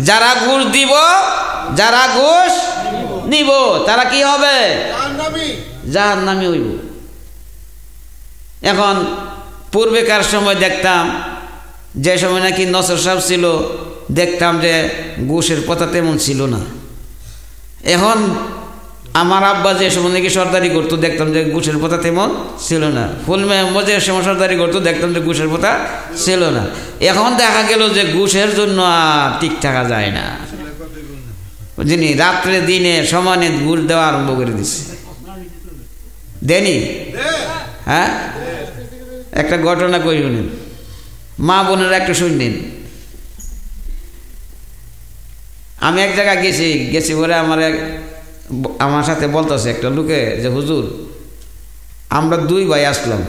[SPEAKER 1] যারা ঘুষ দিব, যারা ঘুষ নিব, তারা কি হবে? জাহান্নামী হইব। এখন পূর্বেকার সময় দেখতাম, যে সময় নাকি নসর সাহেব ছিল, দেখতাম যে ঘুষের কথা তেমন ছিল না। এখন আমার আব্বা যে সময় নাকি সর্দারি করতো, দেখতাম যে ঘুষের কথা তেমন ছিল না। ফুল মেহম্মদ যে সময় সর্দারি করতো, দেখতাম যে ঘুষের কথা ছিল না। এখন দেখা গেল যে ঘুষের জন্য আর ঠিক থাকা যায় না। যিনি রাত্রে দিনে সমানে ঘুষ দেওয়া আরম্ভ করে দিচ্ছে। দেনি? হ্যাঁ, একটা ঘটনা কই শুনেন, মা বোনেরা একটু শুনলেন। আমি এক জায়গায় গেছি বলে আমার সাথে বলতেছে একটা লোকে যে হুজুর, আমরা 2 ভাই আসলাম,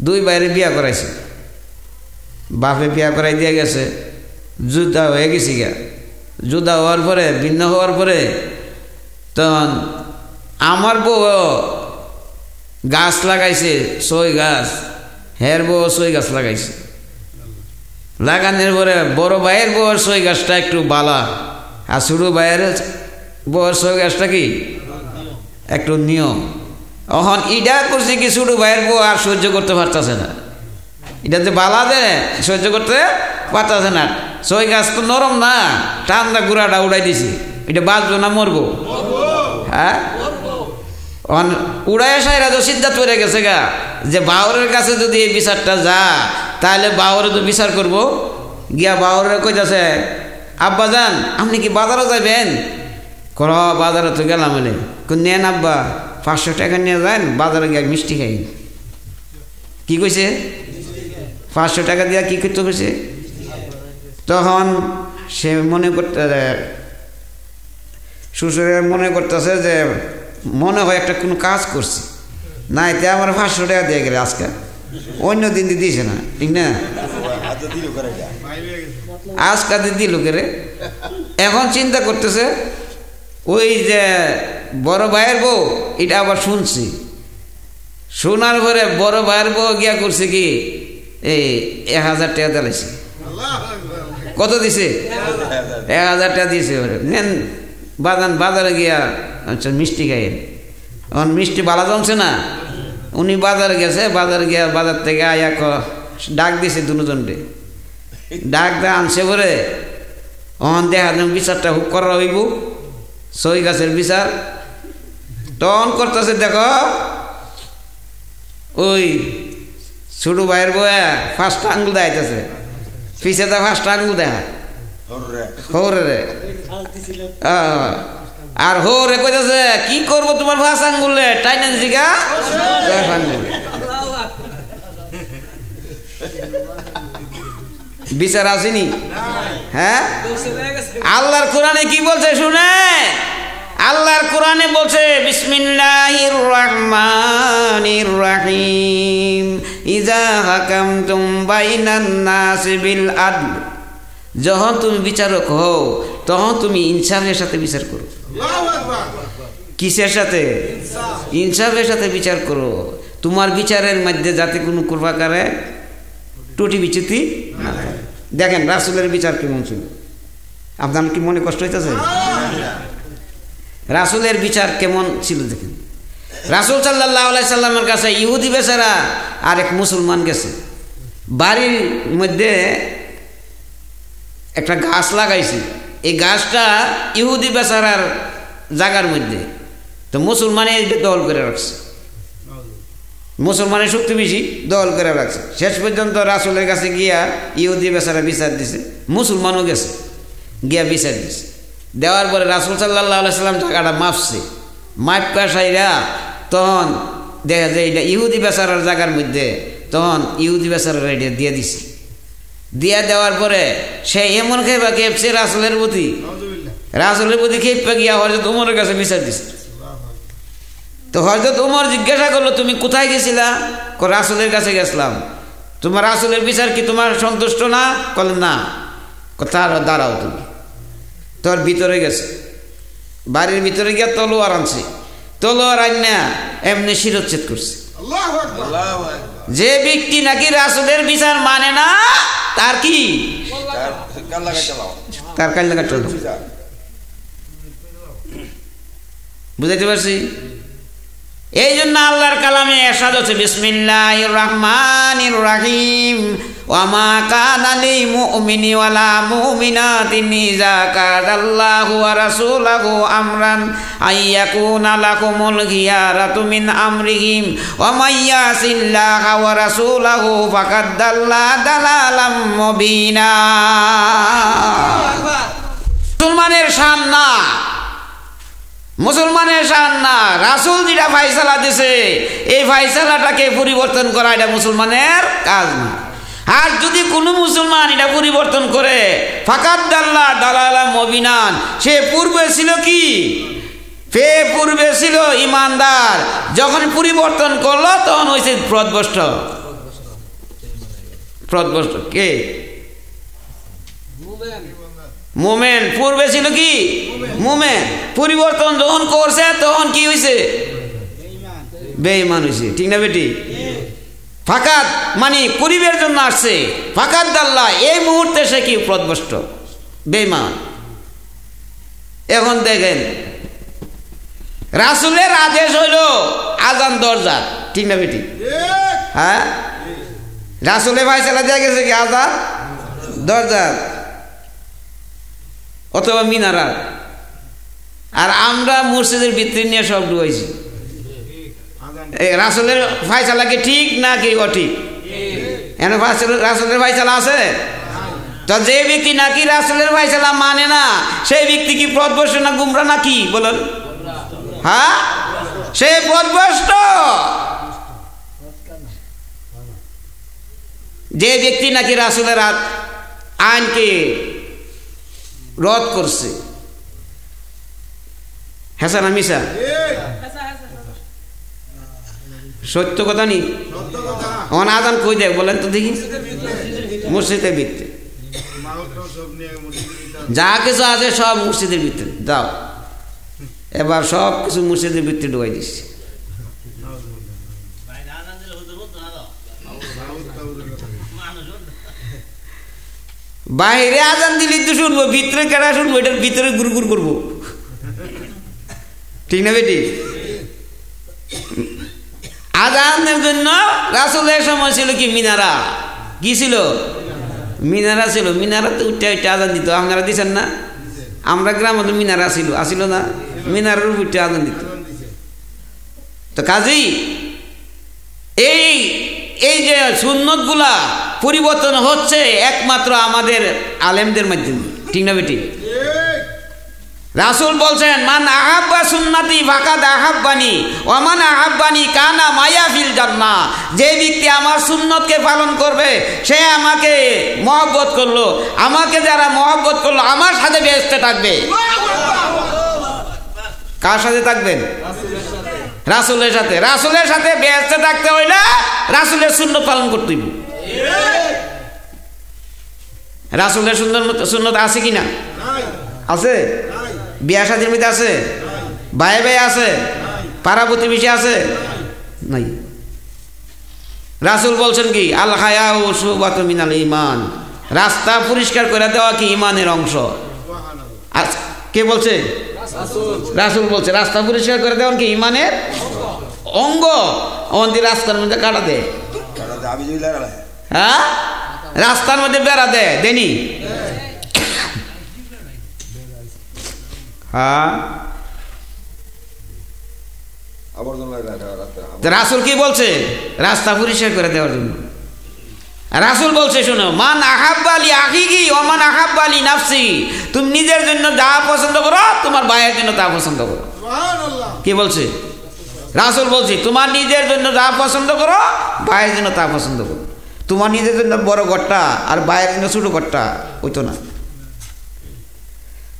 [SPEAKER 1] 2 ভাইয়ের বিয়া করাইছে, বাপে বিয়া করাই দিয়ে গেছে, যুদ্ধা হয়ে গেছি গা। যুদ্ধা হওয়ার পরে, ভিন্ন হওয়ার পরে তখন আমার বউ গাছ লাগাইছে, সই গাছ, হের বউ সই গাছ লাগাইছে। লাগানোর পরে বড় ভাইয়ের বউর সই গাছটা একটু বালা, আর ছোট ভাইয়ের বউর সই গাছটা কি একটু নিয়ম। এখন ইডা করছে কি, ছোট ভাইয়ের বউ আর সহ্য করতে পারতেছে না, এটা যে বালা দে সহ্য করতে পারতেছে না। সই গাছ তো নরম না, ঠান্ডা গুড়াটা উড়াই দিছি, এটা বাঁচবো না মরবো? হ্যাঁ, উড়াই সাইরা তো সিদ্ধান্ত হয়ে গেছে গা যে বাউরের কাছে যদি এই বিচারটা যা, তাহলে বাউরে তো বিচার করব। গিয়া বাউরে কইতাছে, আব্বা যান আপনি কি বাজারে যাবেন? কর বাজারে তো গেলাম, বলে নেন আব্বা 500 টাকা নিয়ে যান, বাজারে গিয়ে মিষ্টি খাই। কি কইছে? 500 টাকা দিয়া কি করতে কইছে? তখন সে মনে করতে, শ্বশুরের মনে করতেছে যে মনে হয় একটা কোনো কাজ করছি, না এতে আমার 500 টাকা দিয়ে গেলে, আজকে অন্য দিন দিয়েছে না, ঠিক না? আজকে দিল করে। এখন চিন্তা করতেছে ওই যে বড় ভাইয়ের বউ, এটা আবার শুনছি, শোনার পরে বড় ভাইয়ের বউ গিয়া করছে কি, এই 1000 টাকা দিয়েছে। কত দিছে? 1000 টাকা দিয়েছে। নেন বাজারে গিয়া আচ্ছা মিষ্টি খাইয়েন। এখন মিষ্টি ভালো জমছে না, উনি বাজারে গেছে, বাজারে গিয়া বাজার থেকে আয়া ডাক দিছে, দুজনকে ডাক দেয়া আনছে পরে অন দেখা বিচারটা হুক করা হইব, সই গাছের বিচার। তখন করতেছে, দেখো ওই ছোট ভাইয়ের বয়া 5টা আঙ্গুল দেখাইতেছে, পিছে তা 5টা আঙ্গুল দেখা হৌরে, আর হৌরে কইতেছে কি করবো তোমার 5 আঙ্গুলে, টাইনা দিছি গা 10 আঙ্গুল। বিচার আসেনি? হ্যাঁ, আল্লাহর কোরআনে কি বলছে শুনে, আল্লাহর কোরআনে বলছে বিসমিল্লাহির রহমানির রহিম, ইজা হাকামতুম বাইনান নাসি বিল আদল, যখন তুমি বিচারক হও তখন তুমি ইনসাফের সাথে বিচার করো। কিসের সাথে? ইনসাফের সাথে বিচার করো। তোমার বিচারের মধ্যে যাতে কোনো প্রকারে ত্রুটি বিচ্যুতি না থাকে। দেখেন রাসূলের বিচার কেমন ছিল, আপনার কি মনে কষ্ট হইতেছে? রাসূলের বিচার কেমন ছিল দেখেন। রাসূল সাল্লাল্লাহু আলাইহি সাল্লামের কাছে ইহুদি বেচারা আর এক মুসলমান গেছে, বাড়ির মধ্যে একটা গাছ লাগাইছে, এই গাছটা ইহুদি বেচারার জায়গার মধ্যে, তো মুসলমানে দখল করে রাখছে, মুসলমানের শক্তি বেশি দখল করে রাখছে। শেষ পর্যন্ত রাসূলের কাছে গিয়া ইহুদি বেচারা বিচার দিছে, মুসলমানও গেছে গিয়া বিচার দিছে। দেওয়ার পরে রাসূল সাল্লাল্লাহু আলাইহি সাল্লাম জায়গাটা মাপছে, মাপ কাশাইরা তখন দেখা যায় এটা ইহুদি বেচারার জায়গার মধ্যে, তখন ইহুদি বেচারার এটা দিয়ে দিছে। দিয়া দেওয়ার পরে সে এমন খেপা খেপছে রাসূলের প্রতি খেপা গিয়া হযরত ওমরের কাছে বিচার দিছে। তো হযরত ওমর জিজ্ঞাসা করলো, তুমি কোথায় গেছিলা? রাসূলের কাছে গেছিলাম। তোমার রাসূলের বিচার কি তোমার সন্তুষ্ট না? বলে না। তার দাঁড়াও, তুমি তোর ভিতরে গেছে, বাড়ির ভিতরে গিয়া তলোয়ার আনছে, তলোয়ার আইনা এমনি শিরচ্ছেদ করছে। যে ব্যক্তি নাকি রাসূলের বিচার মানে না, তার কি তার কাল লাগা চলো বুঝাইতে পারছি এই জন্য আল্লাহর কালামে এরশাদ হচ্ছে বিসমিল্লাহির রহমানির রহিম ওয়া মা কানা লিল মুমিনি ওয়ালা মুমিনাতিন ইযা কাদাল্লাহু ওয়া রাসূলুহু আমরান আইয়াকুনা লাকুমুল খিয়ারাতু মিন আমরিহিম ওয়া মান ইয়াসিল্লাহা ওয়া রাসূলুহু ফাকাদ দাল্লা দালালাম মুবিনা মুসলমানের শান না মুসলমানের শান না রাসূল যেটা ফয়সালা দিয়েছে এই ফয়সালাটাকে পরিবর্তন করা এটা মুসলমানের কাজ না আর যদি কোনো মুসলমান এটা পরিবর্তন করে ফাকাদ দাল্লা দালালাম মুবিনান সে পূর্বে ছিল কি পূর্বে ছিল ইমানদার যখন পরিবর্তন করলো তখন হয়েছে প্রদভষ্ট কে মোমেন পূর্বে ছিল কি মোমেন পরিবর্তন যখন করছে তখন কি হয়েছে বেঈমান হয়েছে ঠিক না বেটি ফাকাত মানে পরিবের জন্য আসছে ফাকাত দাল্লা এই মুহূর্তে সে কি প্রদভষ্ট বেঈমান এখন দেখেন রাসূলের আদেশ হইল আজান দরজা ঠিক না বেটি হ্যাঁ রাসূলের ফয়সালা দেয়া গেছে কি আজান দরজা অথবা মিনারা আর আমরা মসজিদের ভিতরে নিয়ে সব ঢুকাইছি রাসূলের ফয়সালা কি ঠিক না কি অঠিক এনে রাসূলের ফয়সালা আছে তো যে ব্যক্তি নাকি রাসূলের ফয়সালা মানে না সেই ব্যক্তি কি পথভ্রষ্ট না গুমরা নাকি বলেন হ্যাঁ সে পথভ্রষ্ট যে ব্যক্তি নাকি রাসূলের আইনকে রদ করছে হ্যাঁ না মিশা সত্য কথা নি অন আজান কই দেয় বলেন তো দেখি মসজিদের ভিতরে যা কিছু আছে সব মসজিদের ভিতরে দাও এবার সব কিছু মসজিদের ভিতরে ঢুকাই দিচ্ছে বাইরে আজান দিলে তো শুনবো ভিতরে কেনা শুনবো এটার ভিতরে গুরগুর করবো ঠিক না বেটি আজানের জন্য রাসূলের সময় ছিল কি মিনারা কি ছিল মিনারা ছিল মিনারা তো উঠে উঠে আজান দিত আপনারা দিচ্ছেন না আমরা গ্রামে তো মিনারা আসিল না মিনারের উঠে আজান দিত তো কাজেই এই যে সুন্নতগুলা পরিবর্তন হচ্ছে একমাত্র আমাদের আলেমদের মাধ্যমে ঠিক না বেটি রাসূল বলছেন মান আহাব্বা সুন্নতি ফাকাদ আহাব্বানি ওয়া মান আহাব্বানি কানা মায়া ফিল জান্নাহ যে ব্যক্তি আমার সুন্নতকে পালন করবে সে আমাকে মহব্বত করলো আমাকে যারা মহব্বত করলো আমার সাথে বেহেশতে থাকবে কার সাথে থাকবেন রাসূলের সাথে রাসূলের সাথে বেহেশতে থাকতে হইলে রাসূলের সুন্নাত পালন করতে হইবে রাসূলের সুন্নাত আছে কিনা আছে বিয়া শাদীর মধ্যে আছে ভাই ভাই আছে পাড়া প্রতিবেশী আছে নাই রাসূল বলছেন কি আল হায়াউ শুবাতুম মিনাল ঈমান রাস্তা পরিষ্কার করে দেওয়া কি ঈমানের অংশ কে বলছে রাসূল বলছে রাস্তা পরিষ্কার করে দেওয়া কি ঈমানের অঙ্গ অন্তি রাস্তার মধ্যে কাটা দেয় হ্যাঁ রাস্তার মধ্যে বেড়া দেয় দেনি হ্যাঁ রাসূল কি বলছে রাস্তা পরিষ্কার করে দেওয়ার জন্য রাসূল বলছে শোনো মান আহাব্বালি আখিকি ওয়া মান আহাব্বালি নাফসি তুমি নিজের জন্য যা পছন্দ করো তোমার ভাইয়ের জন্য তা পছন্দ করো সুবহানাল্লাহ কি বলছে রাসূল বলছে তোমার নিজের জন্য যা পছন্দ করো ভাইয়ের জন্য তা পছন্দ করো তোমার নিজের জন্য বড় ঘরটা আর ভাইয়ের জন্য ছোট ঘরটা হইতো না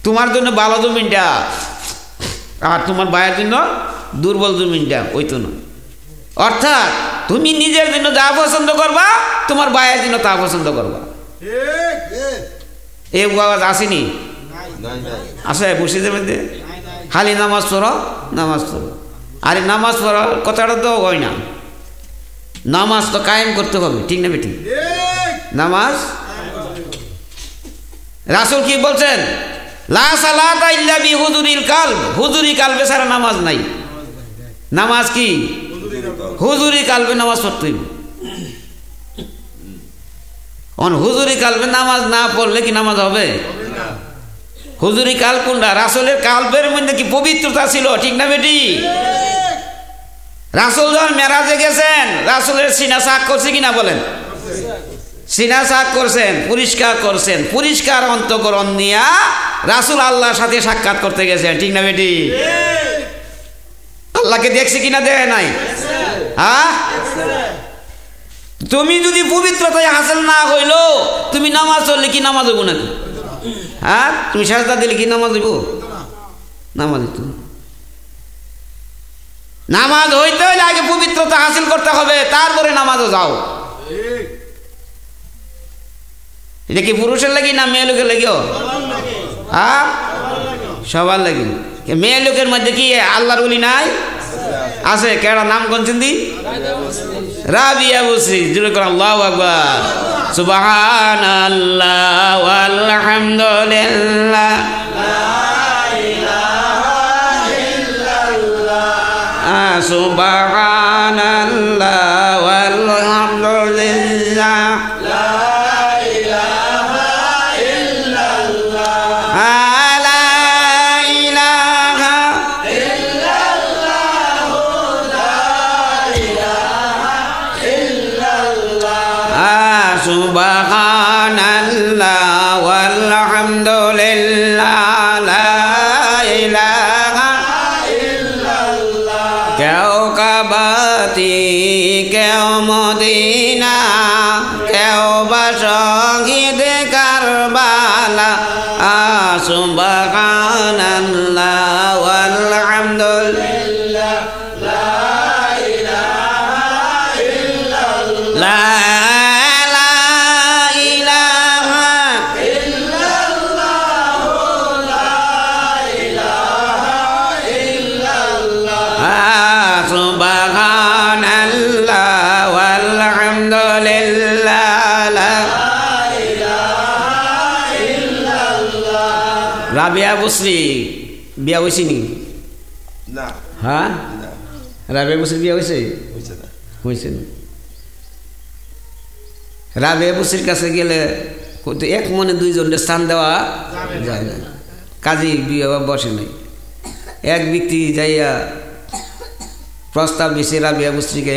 [SPEAKER 1] তোমার জন্য ভালো জমিনটা আর তোমার ভাইয়ের জন্য দুর্বল জমিনটা হইতো না অর্থাৎ তুমি নিজের জন্য যা পছন্দ করবা তোমার ভাইয়ের জন্য তা পছন্দ করবা এই আওয়াজ আসেনি আছে মসজিদের মধ্যে খালি নামাজ পড়ো আরে নামাজ পড়ার কথাটা তো হয় না নামাজ তো কায়েম করতে হবে ঠিক না বেটি নামাজ রাসূল কি বলছেন? লা সালাতা ইল্লা বি হুজুরিল কালব, হুজুরি কালবে ছাড়া নামাজ নাই। নামাজ কি? হুজুরি কালবে নামাজ পড়তে হইব। হুজুরি কালবে নামাজ না পড়লে কি নামাজ হবে? হুজুরি কাল কোনটা? রাসূলের কালবের মধ্যে কি পবিত্রতা ছিল, ঠিক না বেটি? রাসূল যখন মেরাজে গেছেন, রাসূলের সিনা সাক করছে কিনা বলেন? সিনা সাক করছেন, পরিষ্কার করছেন, পরিষ্কার অন্তঃকরণ নিয়া রাসূল আল্লাহর সাথে সাক্ষাৎ করতে গেছেন, ঠিক না বেটি? আল্লাহকে দেখছে কিনা? দেখে নাই? হ্যাঁ, তুমি যদি পবিত্রতায় হাসিল না হইলো, তুমি নামাজ পড়লে কি নামাজ হইব নাকি? হ্যাঁ, তুমি সাজদা দিলে কি নামাজ হইব? নামাজ হইতো। নামাজ হইতে হইলে আগে পবিত্রতা হাসিল করতে হবে, তারপরে নামাজও যাও। এটা কি পুরুষের লাগি না মেয়ে লোকের লাগিও? হ্যাঁ, সবার লাগি। মেয়ে লোকের মধ্যে কি আল্লাহর ওলি নাই? আছে। কেডা নাম কোনছেন দি? রাবিয়া বসরি। জোরে করে আল্লাহু আকবার। সুবহানাল্লাহ ওয়ালহামদুলিল্লাহ লা ইলাহা ইল্লাল্লাহ। সুবহানাল্লাহ ওয়ালহামদুলিল্লাহ লা ইলাহা ইল্লাল্লাহ। লা ইলাহা ইল্লাল্লাহ লা ইলাহা ইল্লাল্লাহ। সুবহানাল্লাহ ওয়ালহামদুলিল্লাহ লা ইলাহা ইল্লাল্লাহ। কেউ কাবাতি, কেউ মদিনা, কেউ বা শহীদ কারবালা। সুবহানাল্লাহ ওয়ালহামদুলিল্লাহ লা ইলাহা ইল্লাল্লাহ। রাবিয়া বসরি বিয়া হয়েছে নি? না। হ্যাঁ, রাবিয়া বসরি বিয়া হয়েছে? হয়েছে না। রাবিয়া বসরির কাছে গেলে এক মনে দুইজনের স্থান দেওয়া যায় না, কাজী বিয়ে বসে নাই। এক ব্যক্তি যাইয়া প্রস্তাব দিছে রাবিয়া বসরিকে,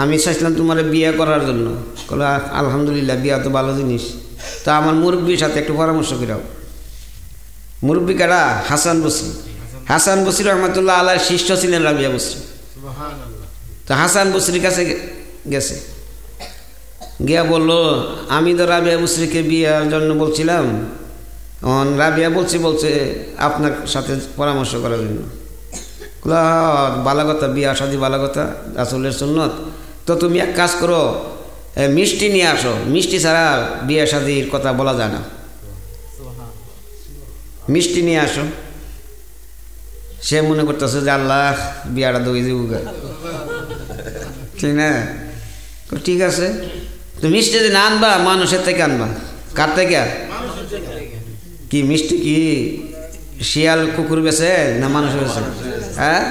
[SPEAKER 1] আমি চাইছিলাম তোমার বিয়ে করার জন্য। বলে আলহামদুলিল্লাহ, বিয়া তো ভালো জিনিস, তা আমার মুরব্বীর সাথে একটু পরামর্শ করাও। মুরব্বী কারা? হাসান বসরি। হাসান বসরি রহমতুল্লাহ আলাইহির শিষ্য ছিলেন রাবিয়া বসরি। তো হাসান বসরির কাছে গেছে, গিয়া বলল, আমি তো রাবিয়া বসরিকে বিয়ের জন্য বলছিলাম, রাবিয়া বলছে আপনার সাথে পরামর্শ করার জন্য। ভালো কথা, বিয়া শাদী ভালো কথা, রাসূলের সুন্নত। তো তুমি এক কাজ করো, মিষ্টি নিয়ে আসো, মিষ্টি ছাড়া বিয়ে শাদীর কথা বলা যায় না। মিষ্টি নিয়ে আসো। সে মনে করতেছে যে আল্লাহ বিয়াটা দই দিব, ঠিক না? ঠিক আছে, তো মিষ্টি যদি না আনবা, মানুষের থেকে আনবা। কার থেকে? কি মিষ্টি কি শিয়াল কুকুর বেছে না মানুষ বেছে? হ্যাঁ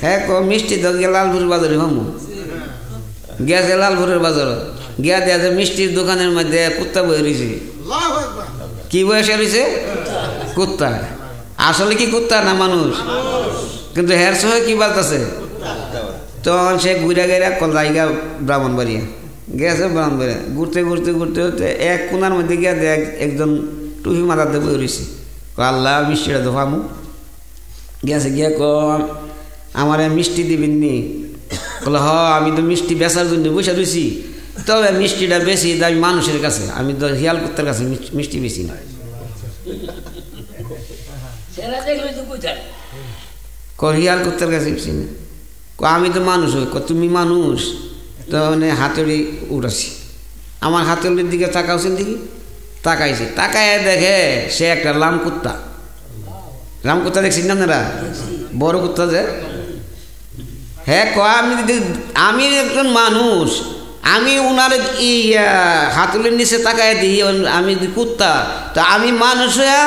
[SPEAKER 1] হ্যাঁ, মিষ্টি তো গিয়ে লালপুরের বাজারে হামু গেছে, লালপুরের বাজার গিয়া দেয়া যে মিষ্টির দোকানের মধ্যে কুত্তা বয়ে রয়েছে। কি বয়সে রয়েছে? কুত্তা। আসলে কি কুত্তা না মানুষ? কিন্তু হের সহে কি বাজতেছে? তখন সে ঘুরে গেরা জায়গা ব্রাহ্মণবাড়িয়া গেছে। ব্রাহ্মণবাড়িয়া ঘুরতে ঘুরতে ঘুরতে ঘুরতে এক কোনার মধ্যে গিয়া দেখ একজন টুপি মাথাতে বয়ে রয়েছে। আল্লাহ মিষ্টিটা তো ফামু গেছে, গিয়া আমার মিষ্টি দিবেন নি? বলে আমি তো মিষ্টি বেচার জন্য বসে রয়েছি, তবে মিষ্টিটা বেশি দামি মানুষের কাছে, আমি তো হিয়াল কুত্তার কাছে মিষ্টি বেশি না। হিয়াল কুত্তার কাছে বেশি না। আমি তো মানুষ হই। তুমি মানুষ? তো হাতুড়ি উঠাছি, আমার হাতুড়ির দিকে তাকাওছেন দেখি। তাকাইছে, তাকায় দেখে সে একটা লাম কুত্তা। রাম কুত্তা দেখছেন না আপনারা? বড় কুত্তা যে। হ্যাঁ, আমি একজন মানুষ, আমি উনার হাতুলের নিচে তাকায় দিই, আমি কুত্তা, তা আমি মানুষ হইয়া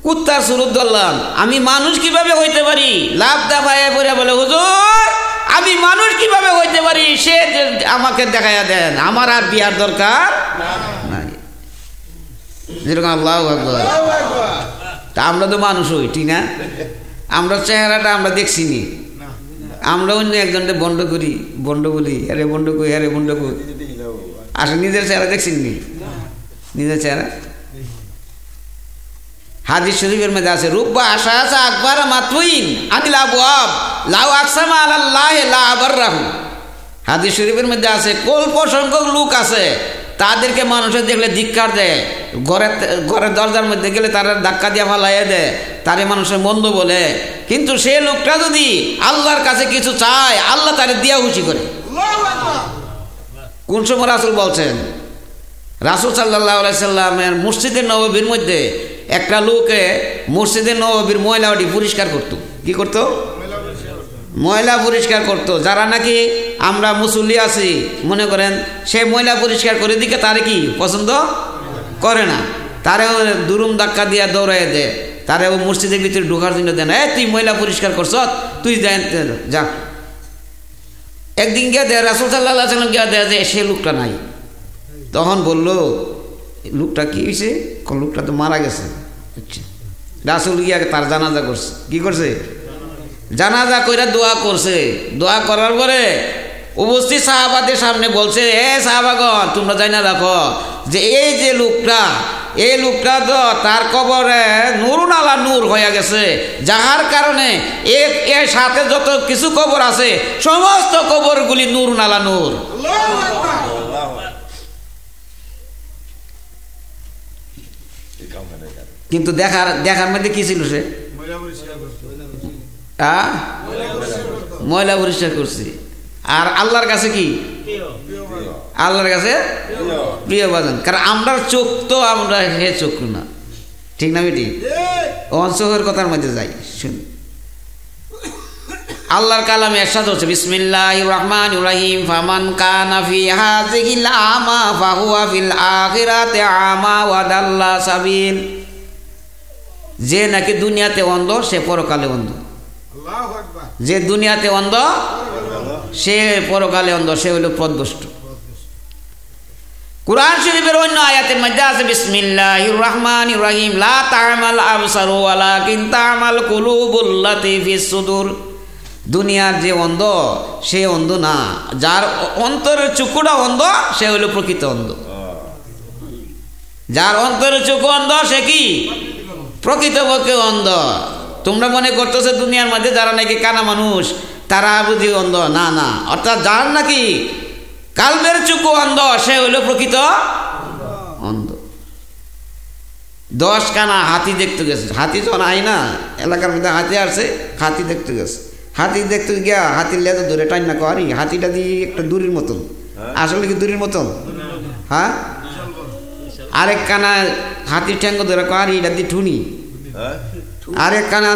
[SPEAKER 1] কুত্তার সুরত ধরলাম, আমি মানুষ কিভাবে হইতে পারি? লাভ দাফায় পড়ে বলে, হুজুর আমি মানুষ কিভাবে হইতে পারি? সে আমাকে দেখাইয়া দেন, আমার আর বিয়ার দরকার নাই। যেরকম আল্লাহু আকবার। তা আমরা তো মানুষ হই, ঠিক না? আমরা চেহারাটা আমরা দেখছি নি, আমরা অন্য একজনকে বন্ড করি, বন্ড বলি, আরে বন্ড কই, আরে বন্ড কই, আসলে নিজের চেহারা দেখছি নি? নিজের চেহারা হাদিস শরীফের মধ্যে আছে, রুব্বা আশা আছে আকবার মাতুইন আনিল আবওয়াব লাউ আকসামা আলাল্লাহ লা আবাররাহু। হাদিস শরীফের মধ্যে আছে, কল্প সংখ্যক লোক আছে তাদেরকে মানুষের দেখলে ধিক্কার দেয়, ঘরের দরজার মধ্যে গেলে তারা ধাক্কা দিয়ে ফালাইয়া দেয়, তারে মানুষের মন্দ বলে, কিন্তু সে লোকটা যদি আল্লাহর কাছে কিছু চায় আল্লাহ তারে দিয়া খুশি করে। কোন সময় রাসূল বলছেন, রাসূল সাল্লাল্লাহু আলাইহি সাল্লামের মসজিদে নববীর মধ্যে একটা লোকে মসজিদে নববীর ময়লাটি পরিষ্কার করতো। কি করতো? ময়লা পরিষ্কার করতো। যারা নাকি আমরা মুসল্লি আছি মনে করেন, সে ময়লা পরিষ্কার করে দিকে তারে কি পছন্দ করে না, তারে দুরুম ধাক্কা দিয়া দৌড়াই দেয়, তারে ও মসজিদের ভিতরে ঢোকার জন্য দেয় না, তুই ময়লা পরিষ্কার করছ, তুই যা। একদিন গিয়ে দেয় রাসূল সাল্লাল্লাহু আলাইহি ওয়াসাল্লাম গিয়ে দেয় যে সে লোকটা নাই। তখন বললো, লোকটা কি হয়েছে? লোকটা তো মারা গেছে। রাসূল গিয়া তার জানাজা করছে। কি করছে? জানাজা কইরা দোয়া করছে। দোয়া করার পরে উপস্থিত সাহাবাদের সামনে বলছে, এ সাহাবাগণ তোমরা জানা রাখো যে এই যে লোকটা, এই লোকটা তো তার কবরে নূরুন আলা নূর হয়ে গেছে, যাহার কারণে এর সাথে যত কিছু কবর আছে সমস্ত কবরগুলি নূরুন আলা নূর। কিন্তু দেখার মধ্যে কি ছিল? সে ময়লা পরিষ্কার করছে। আর আল্লাহর কাছে কি? আল্লাহর কাছে প্রিয় বাজান। কারণ আমরার চোখ তো আমরা হে চোখ না, ঠিক না বেটি? চোখের কথার মধ্যে যাই, শুন আল্লাহর কালামে একসাথে হচ্ছে, বিসমিল্লাহির রহমানির রহিম, ফামান কানা ফি হাযিহিল আমা ফাহুয়া ফিল আখিরাতি আমা ওয়া দাল্লা সাবিল। যে নাকি দুনিয়াতে অন্ধ সে পরকালে অন্ধ। যে দুনিয়াতে অন্ধ সে পরকালে অন্ধ, সে হইল পথভ্রষ্ট। কুরআন শরীফের অন্য আয়াতের মধ্যে আছে, বিসমিল্লাহির রহমানির রহিম, লা তা'মাল আবসারু ওয়ালাকিন তা'মাল কুলুবুল্লাতী ফিস সুদূর। দুনিয়ার যে অন্ধ সে অন্ধ না, যার অন্তরের চক্ষুটা অন্ধ সে হইল প্রকৃত অন্ধ। যার অন্তরের চক্ষু অন্ধ সে কি? প্রকৃতপক্ষে অন্ধ। তোমরা মনে করতেছো দুনিয়ার মধ্যে যারা নাকি কানা মানুষ তারা বুঝি অন্ধ, না না, অর্থাৎ যার নাকি কালবের চক্ষু অন্ধ সে হইল প্রকৃত অন্ধ। 10 কানা হাতি দেখতে গেছে, হাতি তো নাই না, এলাকার মধ্যে হাতি আসছে, হাতি দেখতে গেছে। হাতি দেখতে গিয়া হাতির লেজা ধরে টাইম না করি, হাতিটা দিয়ে একটা দূরের মতন, আসলে কি দূরের মতন? হ্যাঁ, আরেক কানা হাতির ঠ্যাঙ্গ ধরে করি, এটা দিয়ে ঠুনি। আরেক কানা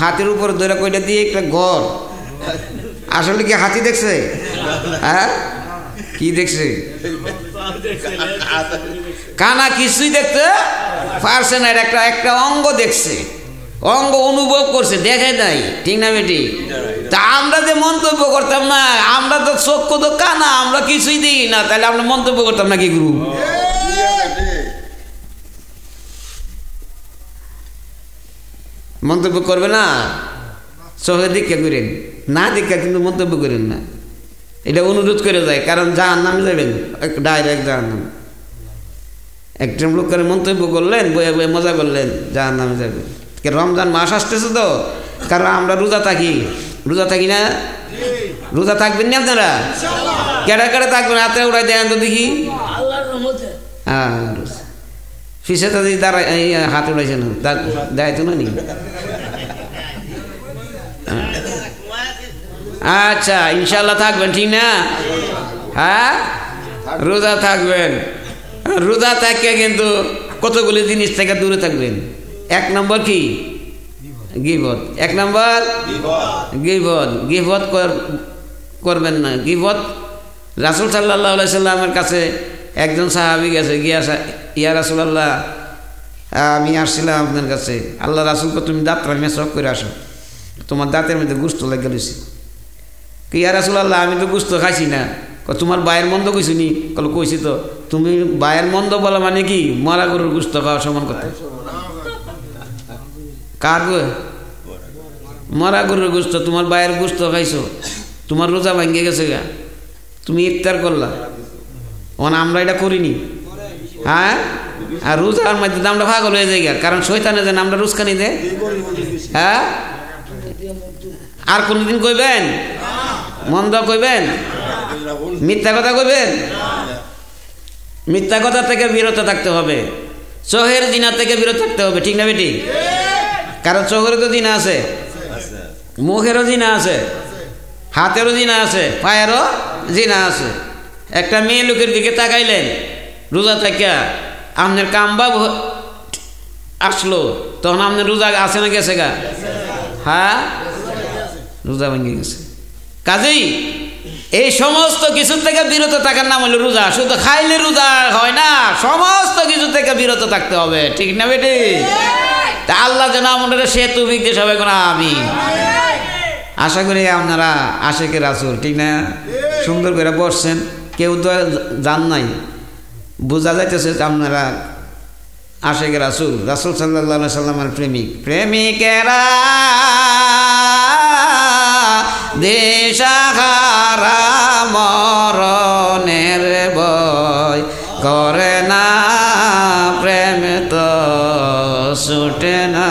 [SPEAKER 1] হাতির উপর ধরে কইটা দিয়ে একটা ঘর। আসলে কি হাতি দেখছে? হ্যাঁ, কি দেখছে? কানা কিছুই দেখতে পারছে না, একটা অঙ্গ দেখছে, অঙ্গ অনুভব করছে, দেখে নাই, ঠিক না বেটি? তা আমরা যে মন্তব্য করতাম না, আমরা তো চক্ষু তো কানা, আমরা কিছুই দেখি না, তাহলে আমরা মন্তব্য করতাম না কি গুরু? মন্তব্য করবে না, চোখে দীক্ষা করেন না, দীক্ষা কিন্তু মন্তব্য করেন না, এটা অনুরোধ করে যায়। কারণ জাহান্নামে যাবেন, ডাইরেক্ট জাহান্নামে। একটা লোক করে মন্তব্য করলেন, বয়ে বয়ে মজা করলেন, জাহান্নামে যাবেন। রমজান মাস আসতেছে তো, কারণ আমরা রোজা থাকি, রোজা থাকি না? রোজা থাকবেন না আপনারা? কেটে কেটে থাকবেন, হাতে উড়াই দেন তো দেখি। হ্যাঁ, ফিসে তো দাঁড়ায় হাত উড়াইছে না, দেয় তো না নি। আচ্ছা, ইনশাল্লাহ থাকবেন, ঠিক না? হ্যাঁ, রোজা থাকবেন। রোজা থাকে কিন্তু কতগুলি জিনিস থেকে দূরে থাকবেন। 1 নম্বর কি? গীবত। 1 নম্বর গীবত। গীবত করবেন না। গীবত রাসূল সাল্লাল্লাহু আলাইহি সাল্লামের কাছে একজন সাহাবী গেছে, গিয়া ইয়া রাসূলুল্লাহ আমি আসছিলাম আপনার কাছে, আল্লাহ রাসূলকে তুমি দাঁতটা মেসক করে আসো, তোমার দাঁতের মধ্যে গোস্ত লেগে গেছে। ইয়া রাসূলুল্লাহ আমি তো গোস্ত খাইছি না। তোমার বায়ের মন্দ কইছি নি? কল কইছি তো। তুমি বায়ের মন্দ বলা মানে কি মরা গরুর গোস্ত খাওয়া সমান কথা। কার গো? মরা গরুর গোস্ত, তোমার বায়ের গোস্ত খাইছো, তোমার রোজা ভাঙ্গে গেছে গা, তুমি ইফতার করলা। ওনা আমরা এটা করিনি, হ্যাঁ? আর রোজার মধ্যে আমরা পাগল হয়ে যাই, কারণ শয়তানে যেন আমরা রুজকানি দে। হ্যাঁ, আর কোনদিন কইবেন মন্দ কইবেন, মিথ্যা কথা কইবেন? মিথ্যা কথা থেকে বিরত থাকতে হবে, চোখের জিনা থেকে বিরত থাকতে হবে, ঠিক না বেটি? কারণ চোখেরও তো জিনা আছে, মুখেরও জিনা আছে, হাতেরও জিনা আছে, পায়েরও জিনা আছে। একটা মেয়ে লোকের দিকে তাকাইলেন রোজা থেকে, আপনার কামবা আসলো, তখন আপনার রোজা আছে না গেছে গা? হ্যাঁ, রোজা ভেঙে গেছে। কাজেই এই সমস্ত কিছু থেকে বিরত থাকার নাম হলো রোজা। শুধু খাইলে রোজা হয় না, সমস্ত কিছু থেকে বিরত থাকতে হবে, ঠিক না বেটি? তা আল্লাহ যেন আমাদের সেতু বিদ্যে সবাই কোনো আমি আশা করি আপনারা আশেকে রাসূল, ঠিক না? সুন্দর করে বসছেন, কেউ তো জান নাই, বোঝা যাইতেছে আপনারা আশেকে রাসূল, রাসূল সাল্লাল্লাহু আলাইহি সাল্লামের প্রেমিক। প্রেমিকেরা দিশাহারা মরণের ভয় করে না, প্রেম তো ছুটে না।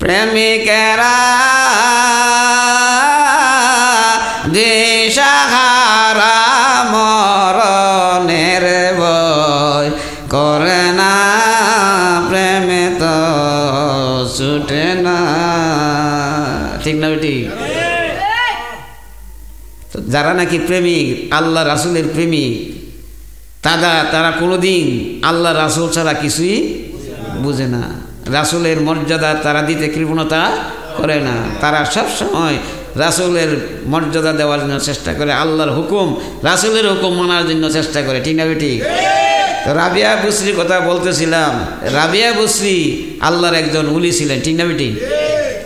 [SPEAKER 1] প্রেমিকেরা দিশাহারা মরণের ভয় করে না, প্রেম তো ছুটে না, ঠিক না বেটি? যারা নাকি প্রেমিক, আল্লাহ রাসূলের প্রেমিক, তারা কোনোদিন আল্লাহ রাসূল ছাড়া কিছুই বুঝে না। রাসূলের মর্যাদা তারা দিতে কৃপণতা করে না, তারা সবসময় রাসূলের মর্যাদা দেওয়ার জন্য চেষ্টা করে, আল্লাহর হুকুম রাসূলের হুকুম মানার জন্য চেষ্টা করে, ঠিক না বেটি? তো রাবিয়া বুসরির কথা বলতেছিলাম, রাবিয়া বুসরি আল্লাহর একজন উলি ছিলেন, ঠিক না বেটি?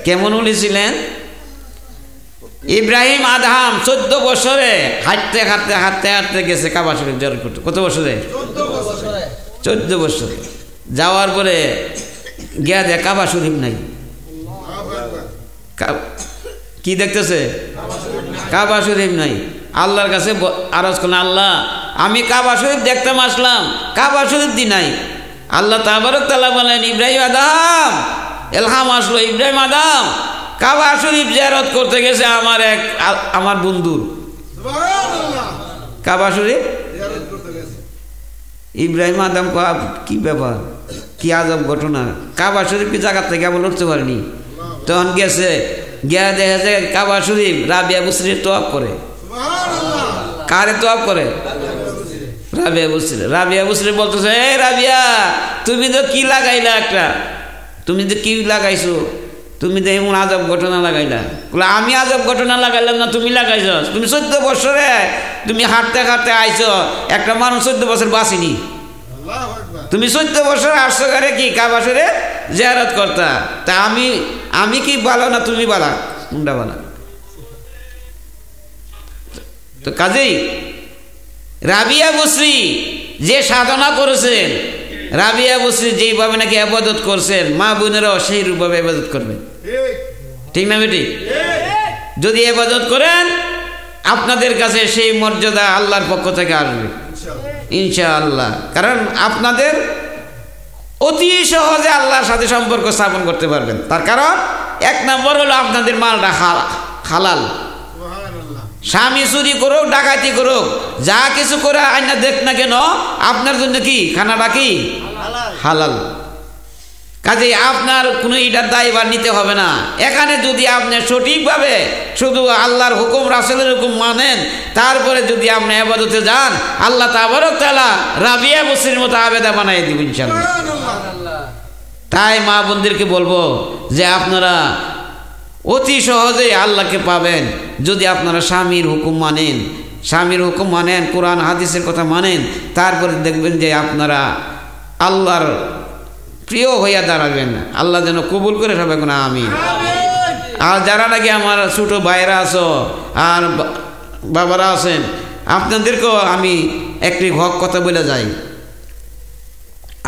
[SPEAKER 1] কেমন উলি ছিলেন? ইব্রাহিম আদহাম 14 বছরে হাঁটতে হাঁটতে হাঁটতে হাঁটতে গেছে কাবা শরীফ জিয়ারত করতে। কত বছরে? 14 বছরে। যাওয়ার পরে গিয়া দেখ কাবা শরীফ নাই। কি দেখতেছে? কাবা শরীফ নাই। আল্লাহর কাছে আরজ করলেন, আল্লাহ আমি কাবা শরীফ দেখতাম আসলাম, কাবা শরীফ দি নাই। আল্লাহ তাবারক তাআলা বলেন, ইব্রাহিম আদম এলহাম আসলো, ইব্রাহিম আদম কাবা শরীফ জিয়ারত করতে গেছে আমার বন্ধুর কাবা শরীফ ইব্রাহিম আদম। কি ব্যাপার, কি আজব ঘটনা, কাবা শরীফ কি জায়গা থেকে কেমন উঠতে পারেনি? তখন গেছে, গিয়া দেখা যায় কাবা শরীফ রাবিয়া বুসরির তোয়াফ করে। কারে তোয়াফ করে? রাবিয়া বুসরি। রাবিয়া বুসরি বলতেছে, এই রাবিয়া তুমি তো কি লাগাইলা, একটা তুমি তো কি লাগাইছো, তুমি তো এমন আজব ঘটনা লাগাইলা। আমি আজব ঘটনা লাগাইলাম না, তুমি লাগাইছ। তুমি 14 বছরে তুমি হাঁটতে হাঁটতে আইছো, একটা মানুষ 14 বছর বাঁচিনি। তুমি 14 বছর আসছো করে কি কাবা শরীফ জিয়ারত করতা। তা আমি কি ভালো না তুমি বালা? কোনটা বালা? তো কাজেই রাবিয়া বুসরি যে সাধনা করেছেন, রাবিয়া বুসরি যেইভাবে নাকি ইবাদত করছেন, মা বোনেরাও সেই রূপভাবে ইবাদত করবেন, ঠিক না বেটি? যদি ইবাদত করেন আপনাদের কাছে সেই মর্যাদা আল্লাহর পক্ষ থেকে আসবে ইনশাআল্লাহ। কারণ আপনাদের অতি সহজে আল্লাহর সাথে সম্পর্ক স্থাপন করতে পারবেন। তার কারণ 1 নম্বর হলো আপনাদের মালটা হালাল। স্বামী চুরি করুক, ডাকাতি করুক, যা কিছু করে আইনা দেখ না কেন, আপনার জন্য কি খানাটা কি হালাল। কাজেই আপনার কোনো এটার দায়ভার নিতে হবে না। এখানে যদি আপনি সঠিকভাবে শুধু আল্লাহর হুকুম রাসূলের হুকুম মানেন, তারপরে যদি আপনি ইবাদতে যান, আল্লাহ তাবারক তাআলা রাবিয়া বুসরির মতো আবেদা বানাই দিবেন ইনশাআল্লাহ। তাই মা বোনদেরকে বলবো যে আপনারা অতি সহজেই আল্লাহকে পাবেন যদি আপনারা স্বামীর হুকুম মানেন, স্বামীর হুকুম মানেন, কোরআন হাদিসের কথা মানেন, তারপরে দেখবেন যে আপনারা আল্লাহর প্রিয় হইয়া দাঁড়াবেন। আল্লাহ যেন কবুল করে সবাই না আমিন। আর যারা নাকি আমার ছোটো ভাইরা আছো আর বাবারা আছেন, আপনাদেরকেও আমি একটি হক কথা বলে যাই।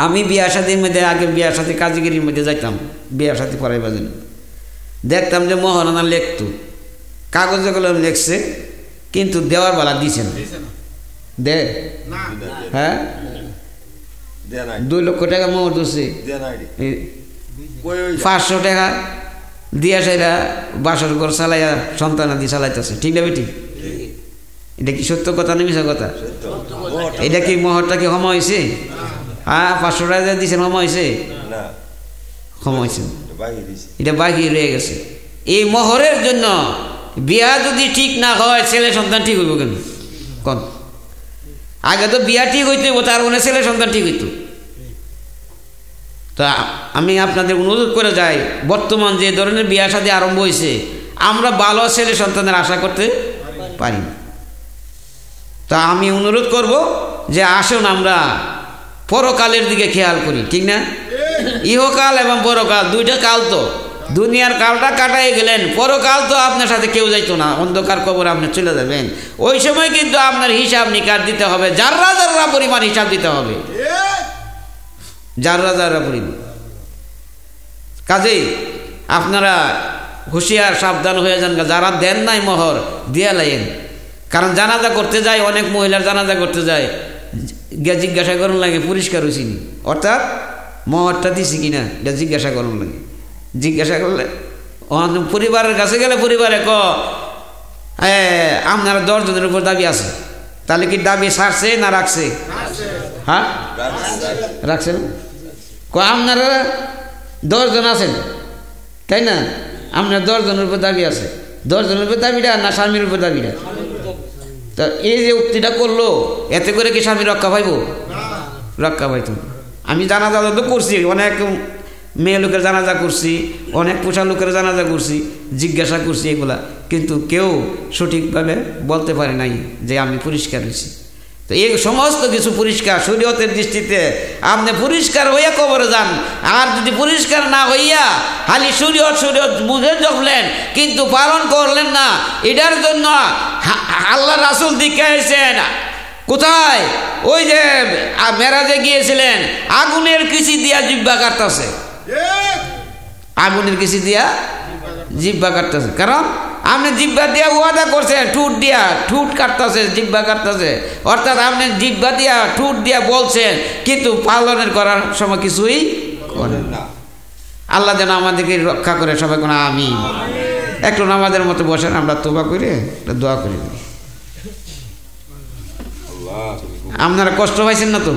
[SPEAKER 1] আমি বিয়া শাদির মধ্যে আগে বিয়া শাদি কাজীগিরির মধ্যে যাইতাম বিয়া শাদি করাইবার জন্য। দেখতাম যে মহারানা লেখত, কাগজে কলমে লেখছে, কিন্তু দেওয়ার বেলা দিছে না। দে হ্যাঁ 2 লক্ষ টাকা মোহর দিচ্ছে, 500 টাকা দিয়া সেরা বাসর ঘর চালাইয়া সন্তানাদি চালাইতেছে। ঠিক না বেটি? এটা কি সত্য কথা না মিছা কথা? এটা কি মোহরটা কি ক্ষমা হয়েছে? হ্যাঁ 500 টাকা দিয়েছেন, ক্ষমা হয়েছে? ক্ষমা হয়েছে, এটা বাকি রয়ে গেছে। এই মোহরের জন্য বিয়া যদি ঠিক না হয় ছেলে সন্তান ঠিক হইব কেন? কোন আগে তো বিয়া ঠিক হইতে হইব, তার মানে ছেলে সন্তান ঠিক হইত। তা আমি আপনাদের অনুরোধ করে যাই, বর্তমান যে ধরনের বিয়া শাদী আরম্ভ হয়েছে, আমরা ভালো ছেলে সন্তানের আশা করতে পারি না। তা আমি অনুরোধ করব যে আসুন আমরা পরকালের দিকে খেয়াল করি। ঠিক না? ইহকাল এবং পরকাল দুইটা কাল, তো দুনিয়ার কালটা কাটাই গেলেন, পরকাল তো আপনার সাথে কেউ যাইতো না, অন্ধকার কবরে আপনি চলে যাবেন। ওই সময় কিন্তু আপনার হিসাব নিকাশ দিতে হবে, যাররা যাররা পরিমাণ হিসাব দিতে হবে, যাররা যাররা পরিমাণ। কাজেই আপনারা হুঁশিয়ার সাবধান হয়ে যান, যারা দেন নাই মোহর দিয়া লাইন। কারণ জানাজা করতে যায়, অনেক মহিলার জানাজা করতে যায়, গিয়ে জিজ্ঞাসা করুন লাগে পরিষ্কার হয়েছি নি, অর্থাৎ মোহরটা দিছি কিনা এটা জিজ্ঞাসা করুন লাগে। জিজ্ঞাসা করলে পরিবারের কাছে গেলে পরিবারে আপনারা 10 জনের উপর দাবি আছে, তাহলে কি দাবি ছাড়ছে না রাখছে? হ্যাঁ রাখছেন। আপনারা 10 জন আছেন তাই না? আপনার 10 জনের উপর দাবি আছে, 10 জনের উপর দাবিটা না স্বামীর উপর দাবিটা? তা এই যে উক্তিটা করলো, এতে করে কি স্বামী রক্ষা পাইব? রক্ষা পাইত। আমি জানাজা তো করছি, অনেক মেয়ে লোকের জানাজা করছি, অনেক পোষা লোকের জানাজা করছি, জিজ্ঞাসা করছি এগুলা, কিন্তু কেউ সঠিকভাবে বলতে পারে নাই যে আমি পরিষ্কার হয়েছি। তো এই সমস্ত কিছু পরিষ্কার শরীয়তের দৃষ্টিতে আপনি পরিষ্কার হইয়া কবরে যান। আর যদি পরিষ্কার না হইয়া খালি শরীয়ত শরীয়ত মুখে জপলেন কিন্তু পালন করলেন না, এটার জন্য আল্লাহ রাসূল দেখাইছেন কোথায়? ওই যে মেরাজে গিয়েছিলেন, আগুনের কিসি দিয়া জিহ্বা কাটতেছে, আগুনের কিসি দিয়া জিহ্বা কাটতেছে। কারণ আপনি জিহ্বা দিয়া ওয়াদা করছেন, ঠুট দিয়া ঠুট কাটতেছে, জিহ্বা কাটতেছে, অর্থাৎ আপনি জিহ্বা দিয়া ঠুট দিয়া বলছেন কিন্তু পালনের করার সময় কিছুই করেন না। আল্লাহ যেন আমাদেরকে রক্ষা করে, সবাই কোনো আমিন। একটু নামাজের মতো বসেন, আমরা তোবা করে দোয়া করি। আপনারা কষ্ট পাইছেন না তো?